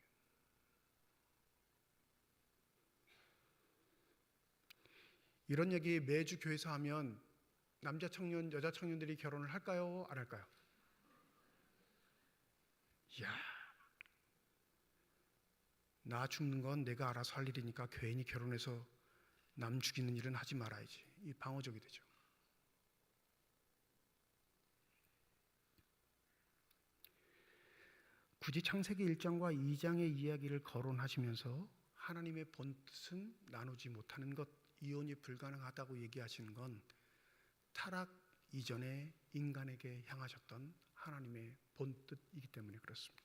이런 얘기 매주 교회에서 하면 남자 청년, 여자 청년들이 결혼을 할까요? 안 할까요? 이야, 나 죽는 건 내가 알아서 할 일이니까 괜히 결혼해서 남 죽이는 일은 하지 말아야지. 이 방어적이 되죠. 굳이 창세기 1장과 2장의 이야기를 거론하시면서 하나님의 본뜻은 나누지 못하는 것, 이혼이 불가능하다고 얘기하시는 건 타락 이전에 인간에게 향하셨던 하나님의 본뜻이기 때문에 그렇습니다.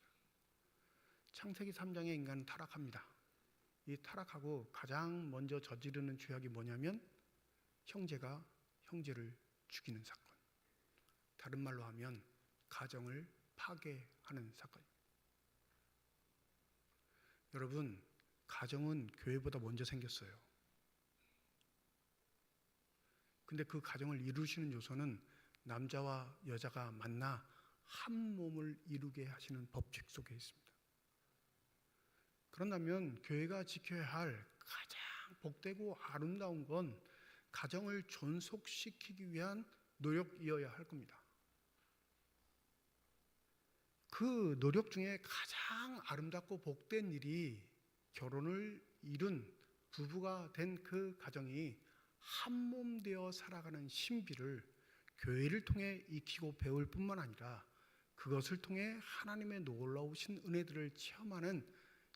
창세기 3장에 인간은 타락합니다. 이 타락하고 가장 먼저 저지르는 죄악이 뭐냐면 형제가 형제를 죽이는 사건. 다른 말로 하면 가정을 파괴하는 사건입니다. 여러분, 가정은 교회보다 먼저 생겼어요. 근데 그 가정을 이루시는 요소는 남자와 여자가 만나 한 몸을 이루게 하시는 법칙 속에 있습니다. 그런다면 교회가 지켜야 할 가장 복되고 아름다운 건 가정을 존속시키기 위한 노력이어야 할 겁니다. 그 노력 중에 가장 아름답고 복된 일이 결혼을 이룬 부부가 된 그 가정이 한 몸 되어 살아가는 신비를 교회를 통해 익히고 배울 뿐만 아니라 그것을 통해 하나님의 놀라우신 은혜들을 체험하는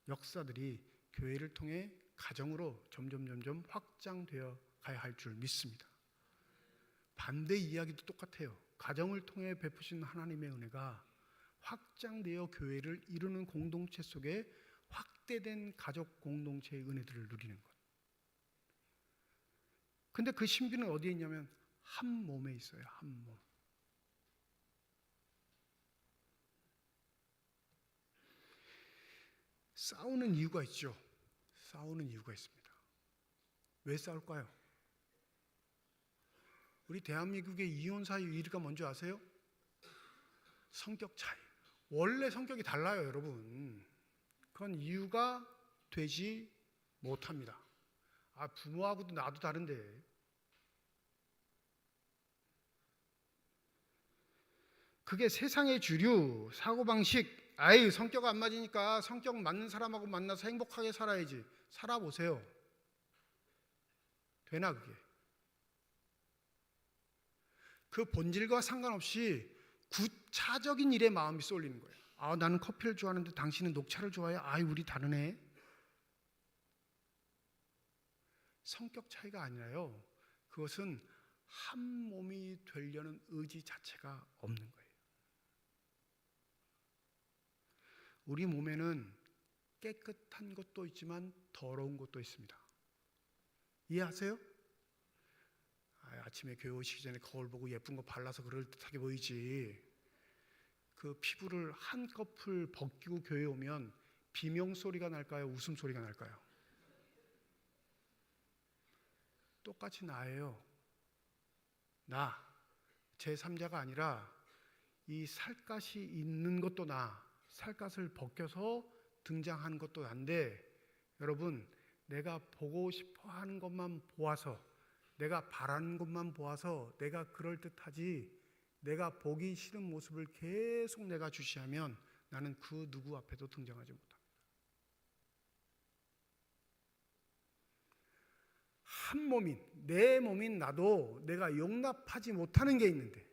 역사들이 교회를 통해 가정으로 점점 확장되어 가야 할 줄 믿습니다. 반대 이야기도 똑같아요. 가정을 통해 베푸신 하나님의 은혜가 확장되어 교회를 이루는 공동체 속에 확대된 가족 공동체의 은혜들을 누리는 것. 근데 그 신비는 어디에 있냐면 한 몸에 있어요. 한 몸. 싸우는 이유가 있죠. 싸우는 이유가 있습니다. 왜 싸울까요? 우리 대한민국의 이혼 사유 1위가 뭔지 아세요? 성격 차이. 원래 성격이 달라요, 여러분. 그건 이유가 되지 못합니다. 부모하고도 나도 다른데. 그게 세상의 주류, 사고방식. 성격 안 맞으니까 성격 맞는 사람하고 만나서 행복하게 살아야지. 살아보세요. 되나 그게? 그 본질과 상관없이 구차적인 일에 마음이 쏠리는 거예요. 나는 커피를 좋아하는데 당신은 녹차를 좋아해? 우리 다르네. 성격 차이가 아니라요. 그것은 한 몸이 되려는 의지 자체가 없는 거예요. 우리 몸에는 깨끗한 것도 있지만 더러운 것도 있습니다. 이해하세요? 아침에 교회 오시기 전에 거울 보고 예쁜 거 발라서 그럴듯하게 보이지, 그 피부를 한꺼풀 벗기고 교회 오면 비명소리가 날까요? 웃음소리가 날까요? 똑같이 나예요. 나, 제3자가 아니라 이 살갗이 있는 것도 나, 살갗을 벗겨서 등장하는 것도 난데, 여러분, 내가 보고 싶어 하는 것만 보아서, 내가 바라는 것만 보아서 내가 그럴듯하지, 내가 보기 싫은 모습을 계속 내가 주시하면 나는 그 누구 앞에도 등장하지 못합니다. 한 몸인, 내 몸인 나도 내가 용납하지 못하는 게 있는데,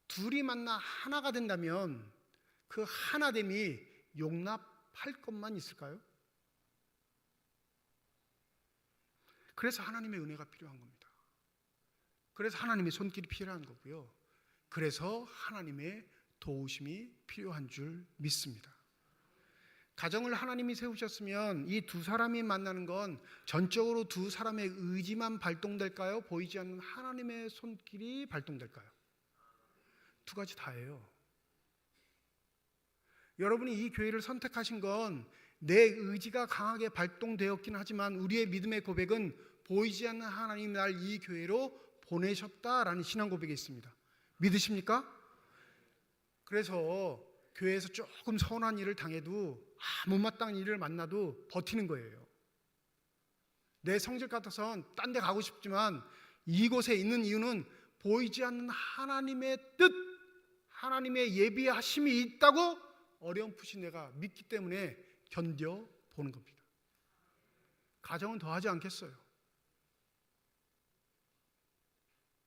둘이 만나 하나가 된다면 그 하나됨이 용납할 것만 있을까요? 그래서 하나님의 은혜가 필요한 겁니다. 그래서 하나님의 손길이 필요한 거고요. 그래서 하나님의 도우심이 필요한 줄 믿습니다. 가정을 하나님이 세우셨으면 이 두 사람이 만나는 건 전적으로 두 사람의 의지만 발동될까요? 보이지 않는 하나님의 손길이 발동될까요? 두 가지 다예요. 여러분이 이 교회를 선택하신 건 내 의지가 강하게 발동되었긴 하지만 우리의 믿음의 고백은 보이지 않는 하나님이 날 이 교회로 보내셨다라는 신앙 고백이 있습니다. 믿으십니까? 그래서 교회에서 조금 서운한 일을 당해도, 못마땅한 일을 만나도 버티는 거예요. 내 성질 같아선 딴 데 가고 싶지만 이곳에 있는 이유는 보이지 않는 하나님의 뜻, 하나님의 예비하심이 있다고 어렴풋이 내가 믿기 때문에 견뎌보는 겁니다. 가정은 더 하지 않겠어요?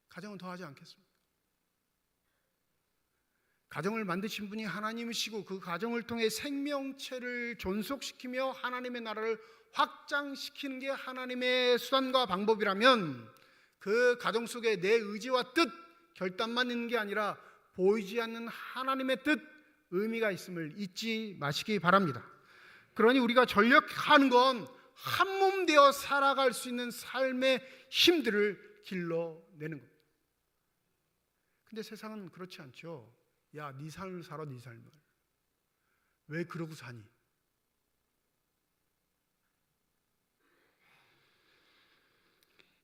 가정은 더 하지 않겠습니까? 가정을 만드신 분이 하나님이시고 그 가정을 통해 생명체를 존속시키며 하나님의 나라를 확장시키는 게 하나님의 수단과 방법이라면, 그 가정 속에 내 의지와 뜻, 결단만 있는 게 아니라 보이지 않는 하나님의 뜻, 의미가 있음을 잊지 마시기 바랍니다. 그러니 우리가 전력하는 건 한 몸 되어 살아갈 수 있는 삶의 힘들을 길러내는 겁니다. 근데 세상은 그렇지 않죠. 야, 네 삶을 살아, 네 삶을. 왜 그러고 사니?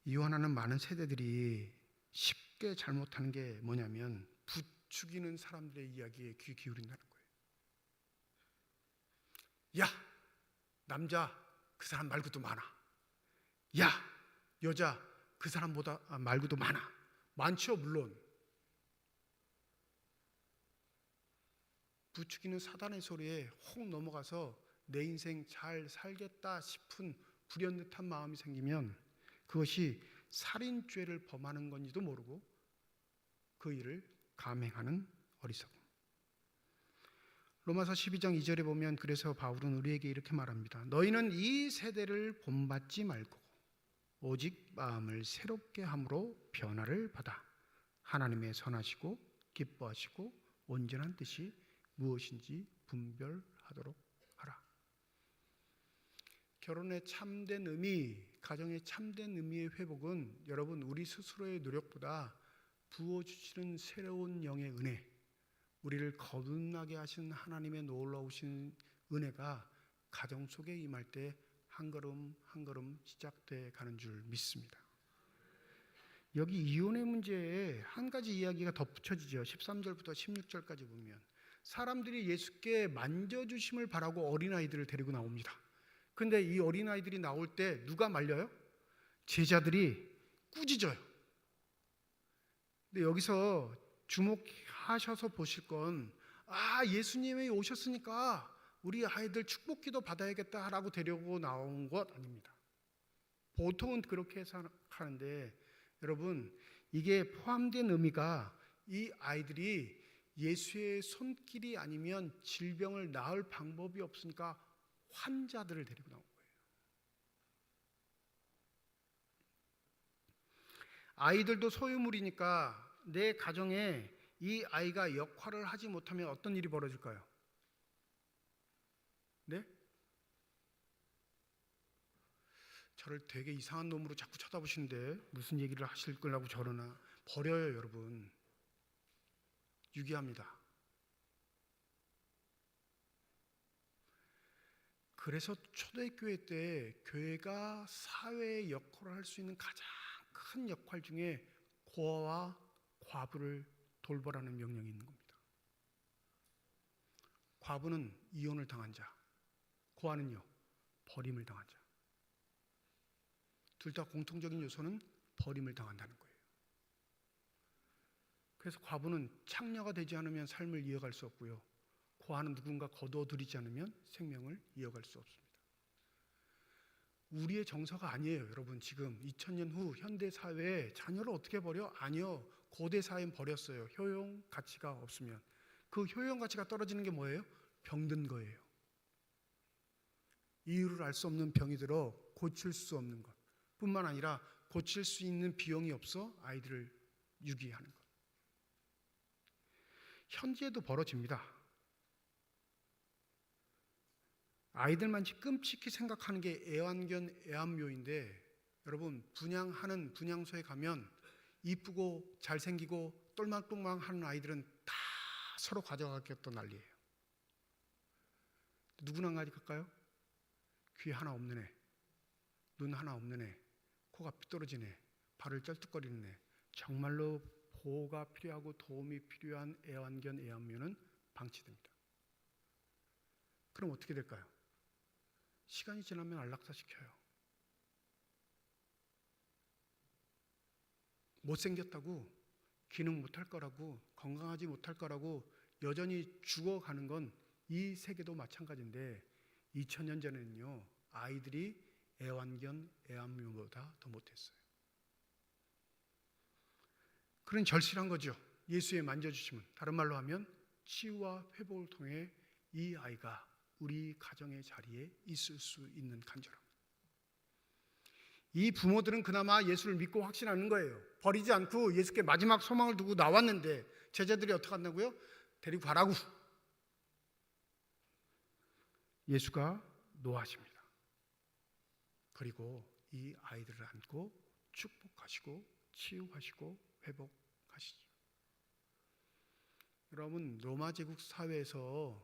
이혼하는 많은 세대들이 쉽게 잘못하는 게 뭐냐면 부추기는 사람들의 이야기에 귀 기울인다는 거예요. 야, 남자 그 사람 말고도 많아. 야, 여자 그 사람보다 말고도 많아. 많죠, 물론. 부추기는 사단의 소리에 혹 넘어가서 내 인생 잘 살겠다 싶은 불현듯한 마음이 생기면 그것이 살인죄를 범하는 건지도 모르고 그 일을 감행하는 어리석음. 로마서 12장 2절에 보면 그래서 바울은 우리에게 이렇게 말합니다. 너희는 이 세대를 본받지 말고 오직 마음을 새롭게 함으로 변화를 받아 하나님의 선하시고 기뻐하시고 온전한 뜻이 무엇인지 분별하도록 하라. 결혼의 참된 의미, 가정의 참된 의미의 회복은 여러분 우리 스스로의 노력보다 부어주시는 새로운 영의 은혜, 우리를 거듭나게 하신 하나님의 놀라우신 은혜가 가정 속에 임할 때 한 걸음 한 걸음 시작돼 가는 줄 믿습니다. 여기 이혼의 문제에 한 가지 이야기가 덧붙여지죠. 13절부터 16절까지 보면 사람들이 예수께 만져주심을 바라고 어린아이들을 데리고 나옵니다. 근데 이 어린아이들이 나올 때 누가 말려요? 제자들이 꾸짖어요. 근데 여기서 주목하셔서 보실 건, 예수님이 오셨으니까 우리 아이들 축복기도 받아야겠다라고 데리고 나온 것 아닙니다. 보통은 그렇게 생각하는데 여러분, 이게 포함된 의미가 이 아이들이 예수의 손길이 아니면 질병을 나을 방법이 없으니까 환자들을 데리고 나온 거예요. 아이들도 소유물이니까 내 가정에 이 아이가 역할을 하지 못하면 어떤 일이 벌어질까요? 네? 저를 되게 이상한 놈으로 자꾸 쳐다보시는데 무슨 얘기를 하실 거라고 저러나. 버려요, 여러분. 유기합니다. 그래서 초대교회 때 교회가 사회의 역할을 할 수 있는 가장 큰 역할 중에 고아와 과부를 돌보라는 명령이 있는 겁니다. 과부는 이혼을 당한 자, 고아는요 버림을 당한 자. 둘 다 공통적인 요소는 버림을 당한다는 거예요. 그래서 과부는 창녀가 되지 않으면 삶을 이어갈 수 없고요, 고아는 누군가 거두어들이지 않으면 생명을 이어갈 수 없습니다. 우리의 정서가 아니에요, 여러분. 지금 2000년 후 현대 사회에 자녀를 어떻게 버려? 아니요, 고대 사회는 버렸어요. 효용 가치가 없으면. 그 효용 가치가 떨어지는 게 뭐예요? 병든 거예요. 이유를 알 수 없는 병이 들어 고칠 수 없는 것 뿐만 아니라 고칠 수 있는 비용이 없어 아이들을 유기하는 것. 현지에도 벌어집니다. 아이들만치 끔찍히 생각하는 게 애완견, 애완묘인데, 여러분 분양하는 분양소에 가면 이쁘고 잘생기고 똘망똘망 하는 아이들은 다 서로 가져가겠다 난리예요. 누구나 가져갈까요? 귀 하나 없는 애, 눈 하나 없는 애, 코가 삐뚤어진 애, 발을 쩔뚝거리는 애, 정말로 보호가 필요하고 도움이 필요한 애완견, 애완묘는 방치됩니다. 그럼 어떻게 될까요? 시간이 지나면 안락사시켜요. 못생겼다고, 기능 못할 거라고, 건강하지 못할 거라고 여전히 죽어가는 건 이 세계도 마찬가지인데, 2000년 전에는요 아이들이 애완견, 애완묘보다 더 못했어요. 그런 절실한 거죠, 예수의 만져주심은. 다른 말로 하면 치유와 회복을 통해 이 아이가 우리 가정의 자리에 있을 수 있는 간절함. 이 부모들은 그나마 예수를 믿고 확신하는 거예요. 버리지 않고 예수께 마지막 소망을 두고 나왔는데 제자들이 어떻게 한다고요? 데리고 가라고. 예수가 노하십니다. 그리고 이 아이들을 안고 축복하시고 치유하시고 회복하시죠. 여러분, 로마 제국 사회에서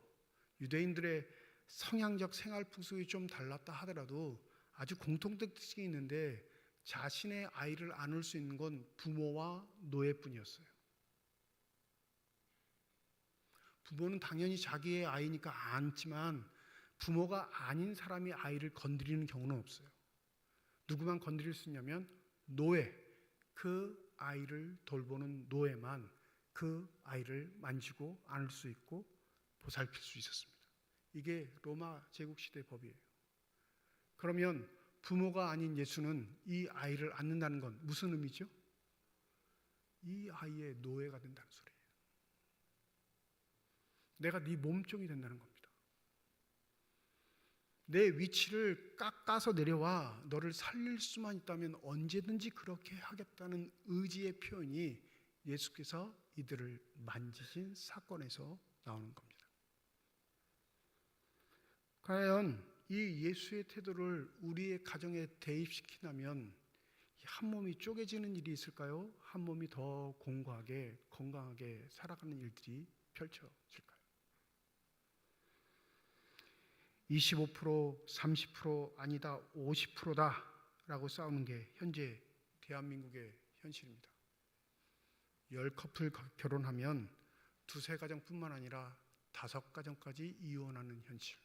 유대인들의 성향적 생활 풍습이 좀 달랐다 하더라도 아주 공통특징이 있는데, 자신의 아이를 안을 수 있는 건 부모와 노예뿐이었어요. 부모는 당연히 자기의 아이니까 안지만 부모가 아닌 사람이 아이를 건드리는 경우는 없어요. 누구만 건드릴 수 있냐면 노예, 그 아이를 돌보는 노예만 그 아이를 만지고 안을 수 있고 보살필 수 있었습니다. 이게 로마 제국 시대 법이에요. 그러면 부모가 아닌 예수는 이 아이를 안는다는 건 무슨 의미죠? 이 아이의 노예가 된다는 소리예요. 내가 네 몸종이 된다는 겁니다. 내 위치를 깎아서 내려와 너를 살릴 수만 있다면 언제든지 그렇게 하겠다는 의지의 표현이 예수께서 이들을 만지신 사건에서 나오는 겁니다. 과연 이 예수의 태도를 우리의 가정에 대입시키려면 한 몸이 쪼개지는 일이 있을까요? 한 몸이 더 공고하게 건강하게 살아가는 일들이 펼쳐질까요? 25%, 30% 아니다 50%다 라고 싸우는 게 현재 대한민국의 현실입니다. 10커플 결혼하면 2-3가정뿐만 아니라 5가정까지 이혼하는 현실.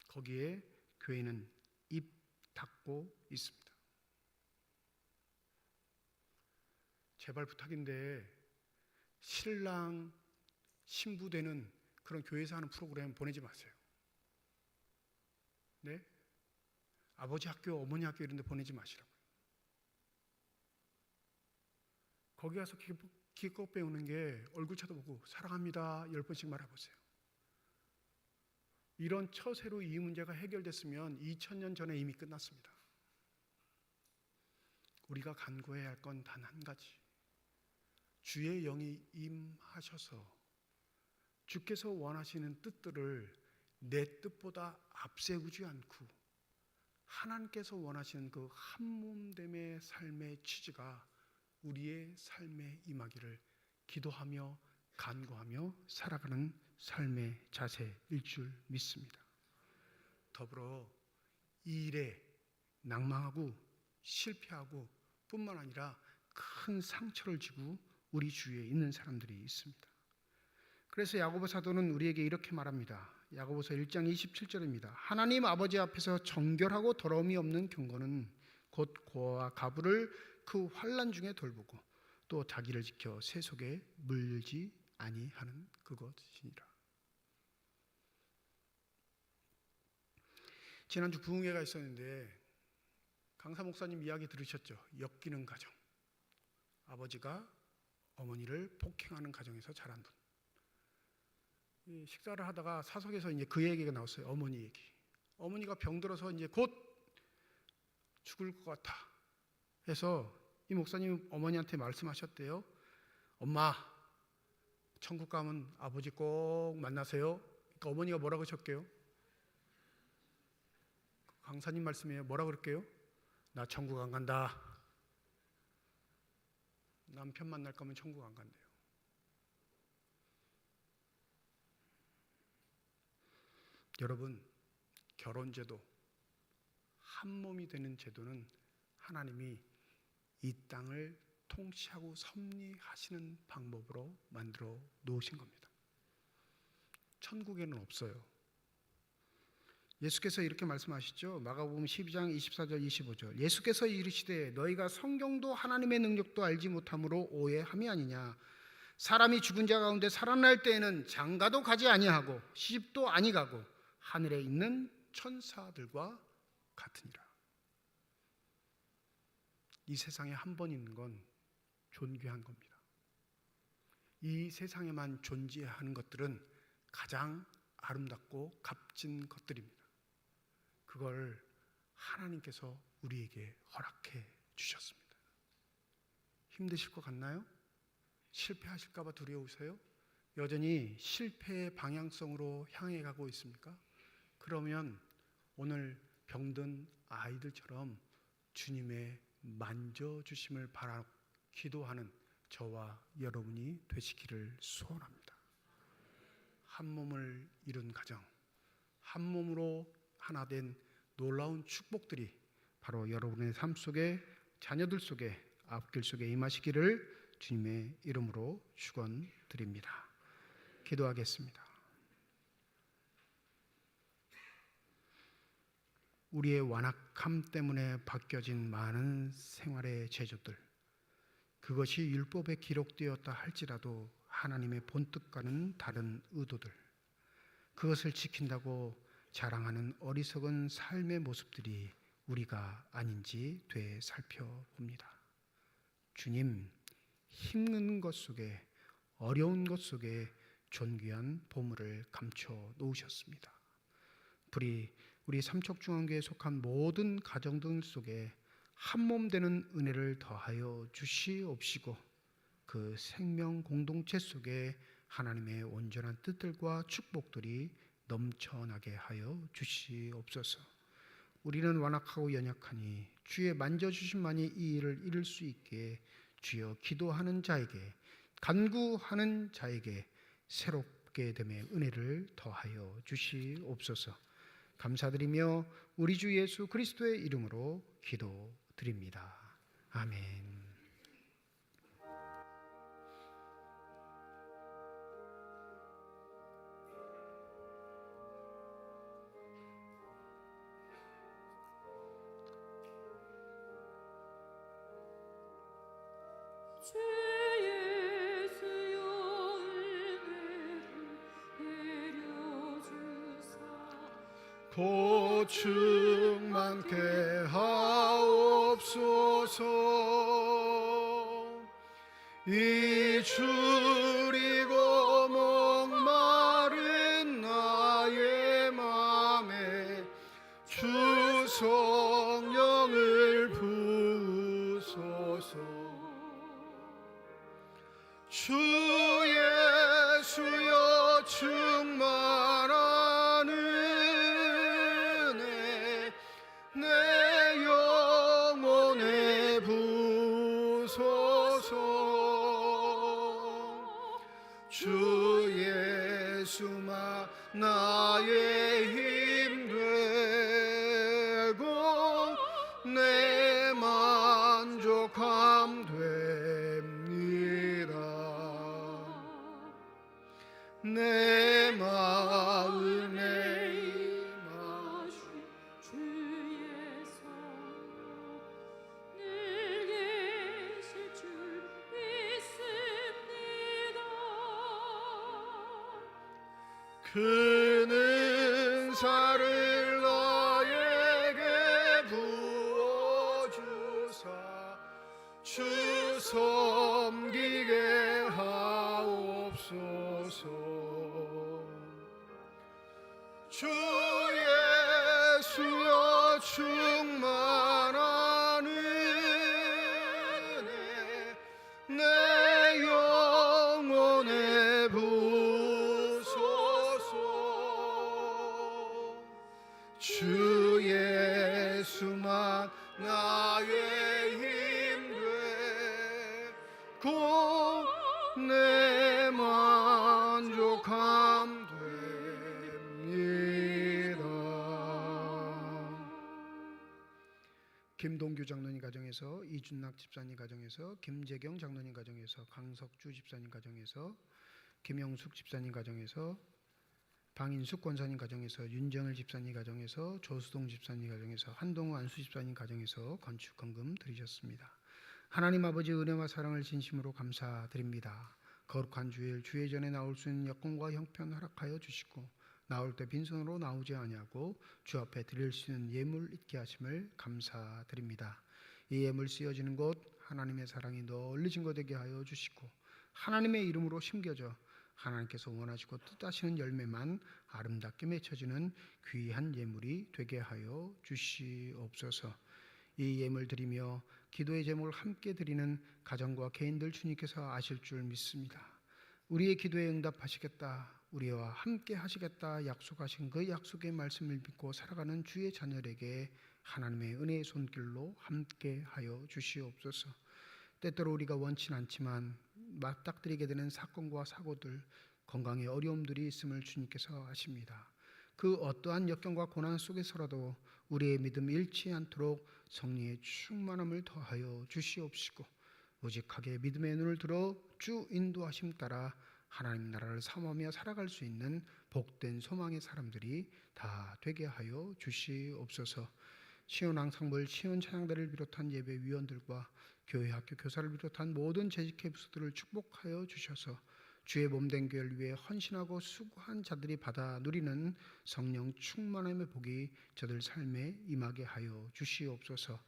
거기에 교회는 입 닫고 있습니다. 제발 부탁인데 신랑 신부 되는 그런 교회에서 하는 프로그램 보내지 마세요. 네? 아버지 학교, 어머니 학교 이런 데 보내지 마시라고요. 거기 가서 기껏 배우는 게 얼굴 쳐다보고 사랑합니다 10번씩 말해보세요. 이런 처세로 이 문제가 해결됐으면 2000년 전에 이미 끝났습니다. 우리 우리가 간구해야 할 건 단 한 가지. 주의 영이 임하셔서 주께서 원하시는 뜻들을 내 뜻보다 앞세우지 않고 하나님께서 원하시는 그 한몸됨의 삶의 취지가 우리의 삶에 임하기를 기도하며 간구하며 살아가는 삶의 자세일 줄 믿습니다. 더불어 이 일에 낭망하고 실패하고 뿐만 아니라 큰 상처를 지고 우리 주위에 있는 사람들이 있습니다. 그래서 야고보 사도는 우리에게 이렇게 말합니다. 야고보서 1장 27절입니다. 하나님 아버지 앞에서 정결하고 더러움이 없는 경건은 곧 고아와 가부를 그 환난 중에 돌보고 또 자기를 지켜 새 속에 물지 아니하는 그것이니라. 지난주 부흥회가 있었는데 강사 목사님 이야기 들으셨죠? 엮이는 가정. 아버지가 어머니를 폭행하는 가정에서 자란 분. 식사를 하다가 사석에서 이제 그 얘기가 나왔어요. 어머니 얘기. 어머니가 병들어서 이제 곧 죽을 것 같아. 해서 이 목사님 어머니한테 말씀하셨대요. 엄마, 천국 가면 아버지 꼭 만나세요. 그러니까 어머니가 뭐라고 하셨게요? 강사님 말씀이에요. 뭐라 그럴게요? 나 천국 안 간다. 남편 만날 거면 천국 안 간대요. 여러분, 결혼제도, 한 몸이 되는 제도는 하나님이 이 땅을 통치하고 섭리하시는 방법으로 만들어 놓으신 겁니다. 천국에는 없어요. 예수께서 이렇게 말씀하시죠. 마가복음 12장 24절 25절. 예수께서 이르시되 너희가 성경도 하나님의 능력도 알지 못함으로 오해함이 아니냐. 사람이 죽은 자 가운데 살아날 때에는 장가도 가지 아니하고 시집도 아니가고 하늘에 있는 천사들과 같으니라. 이 세상에 한 번 있는 건 존귀한 겁니다. 이 세상에만 존재하는 것들은 가장 아름답고 값진 것들입니다. 그걸 하나님께서 우리에게 허락해 주셨습니다. 힘드실 것 같나요? 실패하실까 봐 두려우세요? 여전히 실패의 방향성으로 향해 가고 있습니까? 그러면 오늘 병든 아이들처럼 주님의 만져주심을 바라 기도하는 저와 여러분이 되시기를 소원합니다. 한 몸을 이룬 가정, 한 몸으로 하나 된 놀라운 축복들이 바로 여러분의 삶 속에, 자녀들 속에, 앞길 속에 임하시기를 주님의 이름으로 축원드립니다. 기도하겠습니다. 우리의 완악함 때문에 바뀌어진 많은 생활의 제조들, 그것이 율법에 기록되었다 할지라도 하나님의 본뜻과는 다른 의도들, 그것을 지킨다고 자랑하는 어리석은 삶의 모습들이 우리가 아닌지 되살펴봅니다. 주님, 힘든 것 속에, 어려운 것 속에 존귀한 보물을 감춰 놓으셨습니다. 우리 삼척중앙교회에 속한 모든 가정들 속에 한몸 되는 은혜를 더하여 주시옵시고 그 생명 공동체 속에 하나님의 온전한 뜻들과 축복들이 넘쳐나게 하여 주시옵소서. 우리는 완악하고 연약하니 주의 만져주심만이 이 일을 이룰 수 있게 주여 기도하는 자에게, 간구하는 자에게 새롭게 됨의 은혜를 더하여 주시옵소서. 감사드리며 우리 주 예수 그리스도의 이름으로 기도드립니다. 아멘. 주 예수여 은혜를 내려주사 보충 많게 하옵소서. 이 줄이고 목마른 나의 맘에 주 성령을 부으소. 주 예수여 충만한 은혜 내 영혼에 부소서. 주 예수만 나의 힘 되고 내 만족함 됩니다. 내 마음에 임하신 주의 성령 늘 계실 줄 믿습니다. 그 은사를 나에게 부어주사 주 섬기게 하옵소서. 주 예수여 충만한 은혜 내 영혼에 부소서. 주 예수만 나의 힘 되고 내 만족함 됩니다. 김동규 장로님 가정에서, 이준낙 집사님 가정에서, 김재경 장로님 가정에서, 강석주 집사님 가정에서, 김영숙 집사님 가정에서, 방인숙 권사님 가정에서, 윤정을 집사님 가정에서, 조수동 집사님 가정에서, 한동우 안수 집사님 가정에서 건축 헌금 드리셨습니다. 하나님 아버지 은혜와 사랑을 진심으로 감사드립니다. 거룩한 주일 주의 전에 나올 수 있는 여건과 형편 허락하여 주시고 나올 때 빈손으로 나오지 아니하고 주 앞에 드릴 수 있는 예물 있게 하심을 감사드립니다. 이 예물 쓰여지는 곳 하나님의 사랑이 널리 증거되게 하여 주시고 하나님의 이름으로 심겨져 하나님께서 원하시고 뜻하시는 열매만 아름답게 맺혀지는 귀한 예물이 되게 하여 주시옵소서. 이 예물 드리며 기도의 제목을 함께 드리는 가정과 개인들 주님께서 아실 줄 믿습니다. 우리의 기도에 응답하시겠다, 우리와 함께 하시겠다 약속하신 그 약속의 말씀을 믿고 살아가는 주의 자녀에게 하나님의 은혜의 손길로 함께 하여 주시옵소서. 때때로 우리가 원치 않지만 맞닥뜨리게 되는 사건과 사고들, 건강의 어려움들이 있음을 주님께서 아십니다. 그 어떠한 역경과 고난 속에서라도 우리의 믿음이 잃지 않도록 성령의 충만함을 더하여 주시옵시고 오직하게 믿음의 눈을 들어 주 인도하심 따라 하나님 나라를 사모하며 살아갈 수 있는 복된 소망의 사람들이 다 되게 하여 주시옵소서. 시온 앙상블, 시온 찬양대를 비롯한 예배위원들과 교회 학교 교사를 비롯한 모든 재직회 부서들을 축복하여 주셔서 주의 몸된 교회를 위해 헌신하고 수고한 자들이 받아 누리는 성령 충만함의 복이 저들 삶에 임하게 하여 주시옵소서.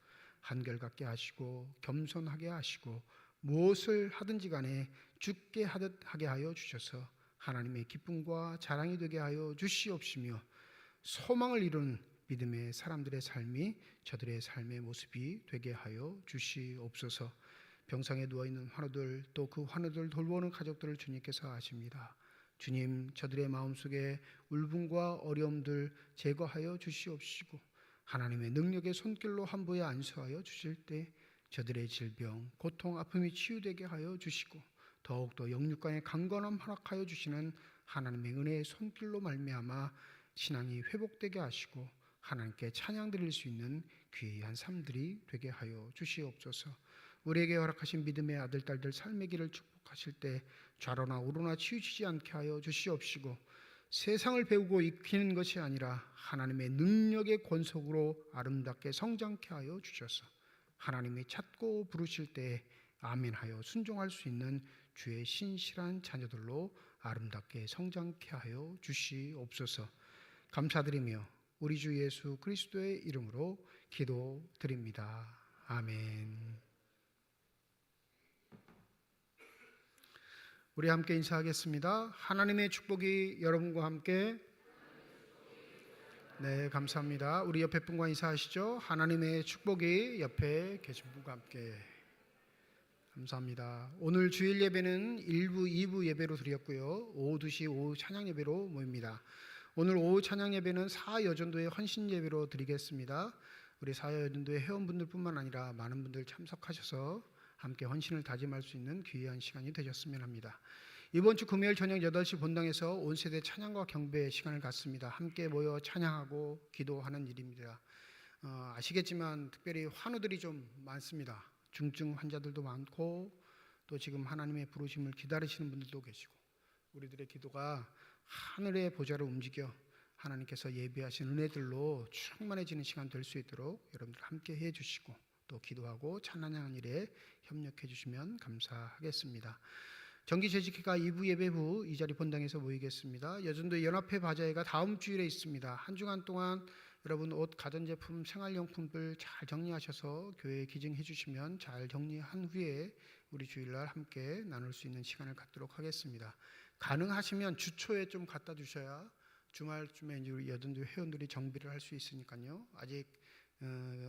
한결같게 하시고 겸손하게 하시고 무엇을 하든지 간에 죽게 하듯 하게 하여 주셔서 하나님의 기쁨과 자랑이 되게 하여 주시옵시며 소망을 이룬 믿음의 사람들의 삶이 저들의 삶의 모습이 되게 하여 주시옵소서. 병상에 누워있는 환우들, 또 그 환우들 돌보는 가족들을 주님께서 아십니다. 주님, 저들의 마음속에 울분과 어려움들 제거하여 주시옵시고 하나님의 능력의 손길로 한부에 안수하여 주실 때 저들의 질병, 고통, 아픔이 치유되게 하여 주시고 더욱더 영육간의 강건함 허락하여 주시는 하나님의 은혜의 손길로 말미암아 신앙이 회복되게 하시고 하나님께 찬양 드릴 수 있는 귀한 삶들이 되게 하여 주시옵소서. 우리에게 허락하신 믿음의 아들, 딸들 삶의 길을 축복하실 때 좌로나 우로나 치우치지 않게 하여 주시옵시고 세상을 배우고 익히는 것이 아니라 하나님의 능력의 권속으로 아름답게 성장케 하여 주셔서 하나님이 찾고 부르실 때 아멘하여 순종할 수 있는 주의 신실한 자녀들로 아름답게 성장케 하여 주시옵소서. 감사드리며 우리 주 예수 그리스도의 이름으로 기도드립니다. 아멘. 우리 함께 인사하겠습니다. 하나님의 축복이 여러분과 함께. 네, 감사합니다. 우리 옆에 분과 인사하시죠. 하나님의 축복이 옆에 계신 분과 함께. 감사합니다. 오늘 주일 예배는 1부, 2부 예배로 드렸고요. 오후 2시 오후 찬양 예배로 모입니다. 오늘 오후 찬양 예배는 사여전도의 헌신 예배로 드리겠습니다. 우리 사여전도의 회원분들뿐만 아니라 많은 분들 참석하셔서 함께 헌신을 다짐할 수 있는 귀한 시간이 되셨으면 합니다. 이번 주 금요일 저녁 8시 본당에서 온 세대 찬양과 경배의 시간을 갖습니다. 함께 모여 찬양하고 기도하는 일입니다. 아시겠지만 특별히 환우들이 좀 많습니다. 중증 환자들도 많고 또 지금 하나님의 부르심을 기다리시는 분들도 계시고 우리들의 기도가 하늘의 보좌를 움직여 하나님께서 예비하신 은혜들로 충만해지는 시간 될 수 있도록 여러분들 함께 해주시고 또 기도하고 찬양하는 일에 협력해 주시면 감사하겠습니다. 정기재직회가 2부 예배부 이 자리 본당에서 모이겠습니다. 여전도 연합회 바자회가 다음 주일에 있습니다. 한 주간 동안 여러분 옷, 가전제품, 생활용품들 잘 정리하셔서 교회에 기증해 주시면 잘 정리한 후에 우리 주일날 함께 나눌 수 있는 시간을 갖도록 하겠습니다. 가능하시면 주초에 좀 갖다 주셔야 주말쯤에 이제 우리 여전도 회원들이 정비를 할 수 있으니까요. 아직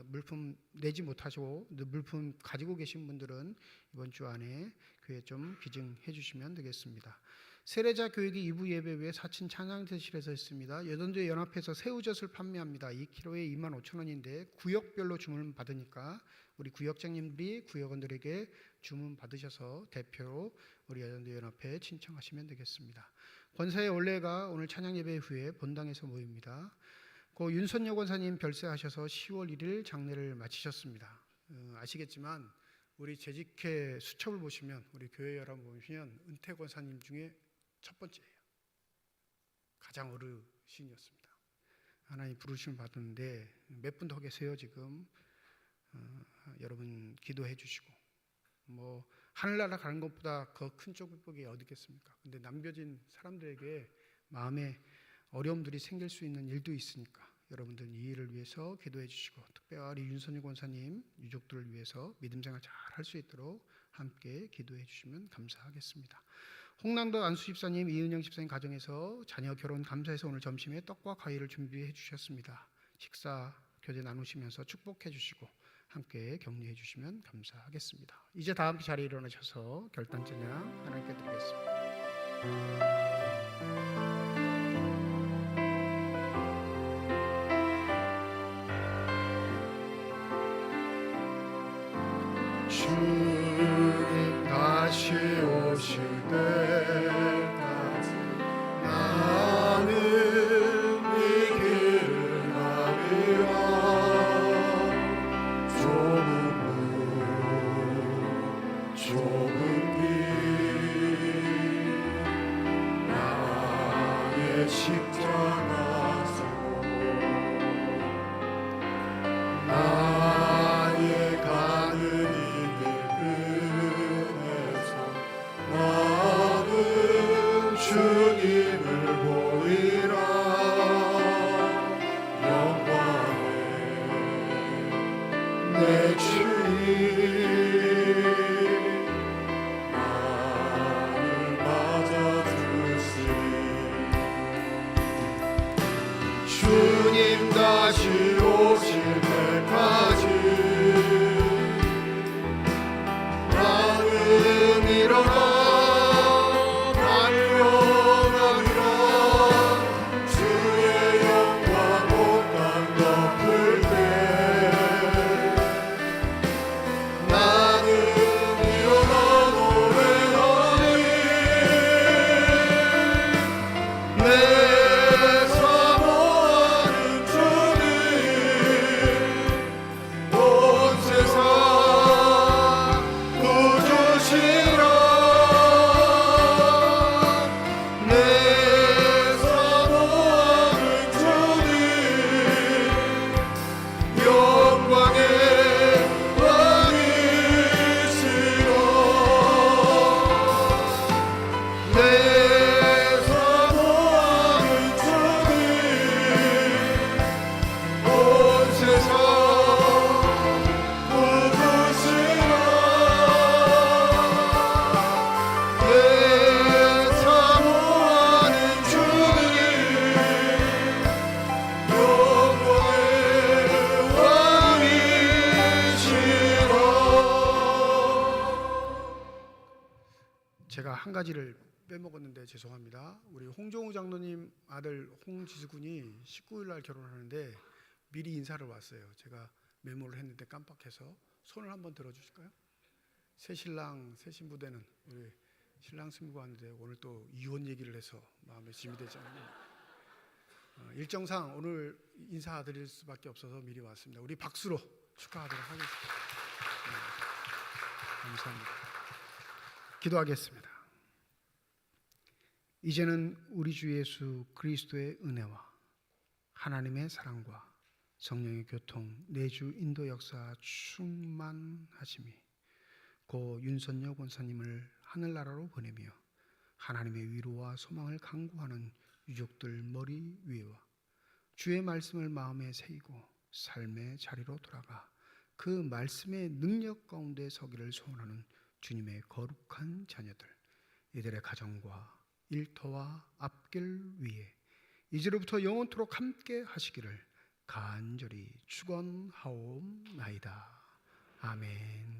물품 내지 못하시고 물품 가지고 계신 분들은 이번 주 안에 교회에 좀 기증해 주시면 되겠습니다. 세례자 교육이 2부 예배 외에 사친 찬양대실에서 있습니다. 여전도의 연합회에서 새우젓을 판매합니다. 2kg에 25,000원인데 구역별로 주문 받으니까 우리 구역장님들이 구역원들에게 주문 받으셔서 대표로 우리 여전도 연합회에 신청하시면 되겠습니다. 권사의 올레가 오늘 찬양 예배 후에 본당에서 모입니다. 고 윤선여 권사님 별세하셔서 10월 1일 장례를 마치셨습니다. 아시겠지만 우리 재직회 수첩을 보시면 우리 교회 여러분 보시면 은퇴 권사님 중에 첫 번째예요. 가장 어르신이었습니다. 하나님 부르심을 받았는데 몇 분 더 계세요 지금. 여러분 기도해 주시고 뭐 하늘나라 가는 것보다 더 큰 축복이 어디 있겠습니까? 근데 남겨진 사람들에게 마음에 어려움들이 생길 수 있는 일도 있으니까 여러분들 이 일을 위해서 기도해 주시고 특별히 윤선유 권사님 유족들을 위해서 믿음생활 잘 할 수 있도록 함께 기도해 주시면 감사하겠습니다. 홍남도 안수 집사님, 이은영 집사님 가정에서 자녀 결혼 감사해서 오늘 점심에 떡과 과일을 준비해 주셨습니다. 식사 교제 나누시면서 축복해 주시고 함께 격려해 주시면 감사하겠습니다. 이제 다 함께 자리에 일어나셔서 결단 찬양 하나님께 드리겠습니다. 주님 다시 오실 때까지 나는 이 길을 가리라. 좁은 길 나의 십자가 지고 나의 가는 이 길 끝에서 나는 주님을 보이라. 영광의 내 주님 주님 다시 오실 때까지 나는 일어나 달려가리라. 주의 영광 온 땅 덮을 때 나는 제가 한 가지를 빼먹었는데 죄송합니다. 우리 홍정우 장로님 아들 홍지수군이 19일 날 결혼하는데 미리 인사를 왔어요. 제가 메모를 했는데 깜빡해서 손을 한번 들어주실까요? 새 신랑 새 신부되는 우리 신랑 신부가 왔는데 오늘 또 이혼 얘기를 해서 마음에 짐이 되지 않나요? 일정상 오늘 인사드릴 수밖에 없어서 미리 왔습니다. 우리 박수로 축하하도록 하겠습니다. 감사합니다. 기도하겠습니다. 이제는 우리 주 예수 그리스도의 은혜와 하나님의 사랑과 성령의 교통, 내주 인도 역사 충만하심이 고 윤선녀 권사님을 하늘나라로 보내며 하나님의 위로와 소망을 강구하는 유족들 머리 위에와 주의 말씀을 마음에 새기고 삶의 자리로 돌아가 그 말씀의 능력 가운데 서기를 소원하는 주님의 거룩한 자녀들, 이들의 가정과 일터와 앞길 위에 이제로부터 영원토록 함께 하시기를 간절히 축원하옵나이다. 아멘.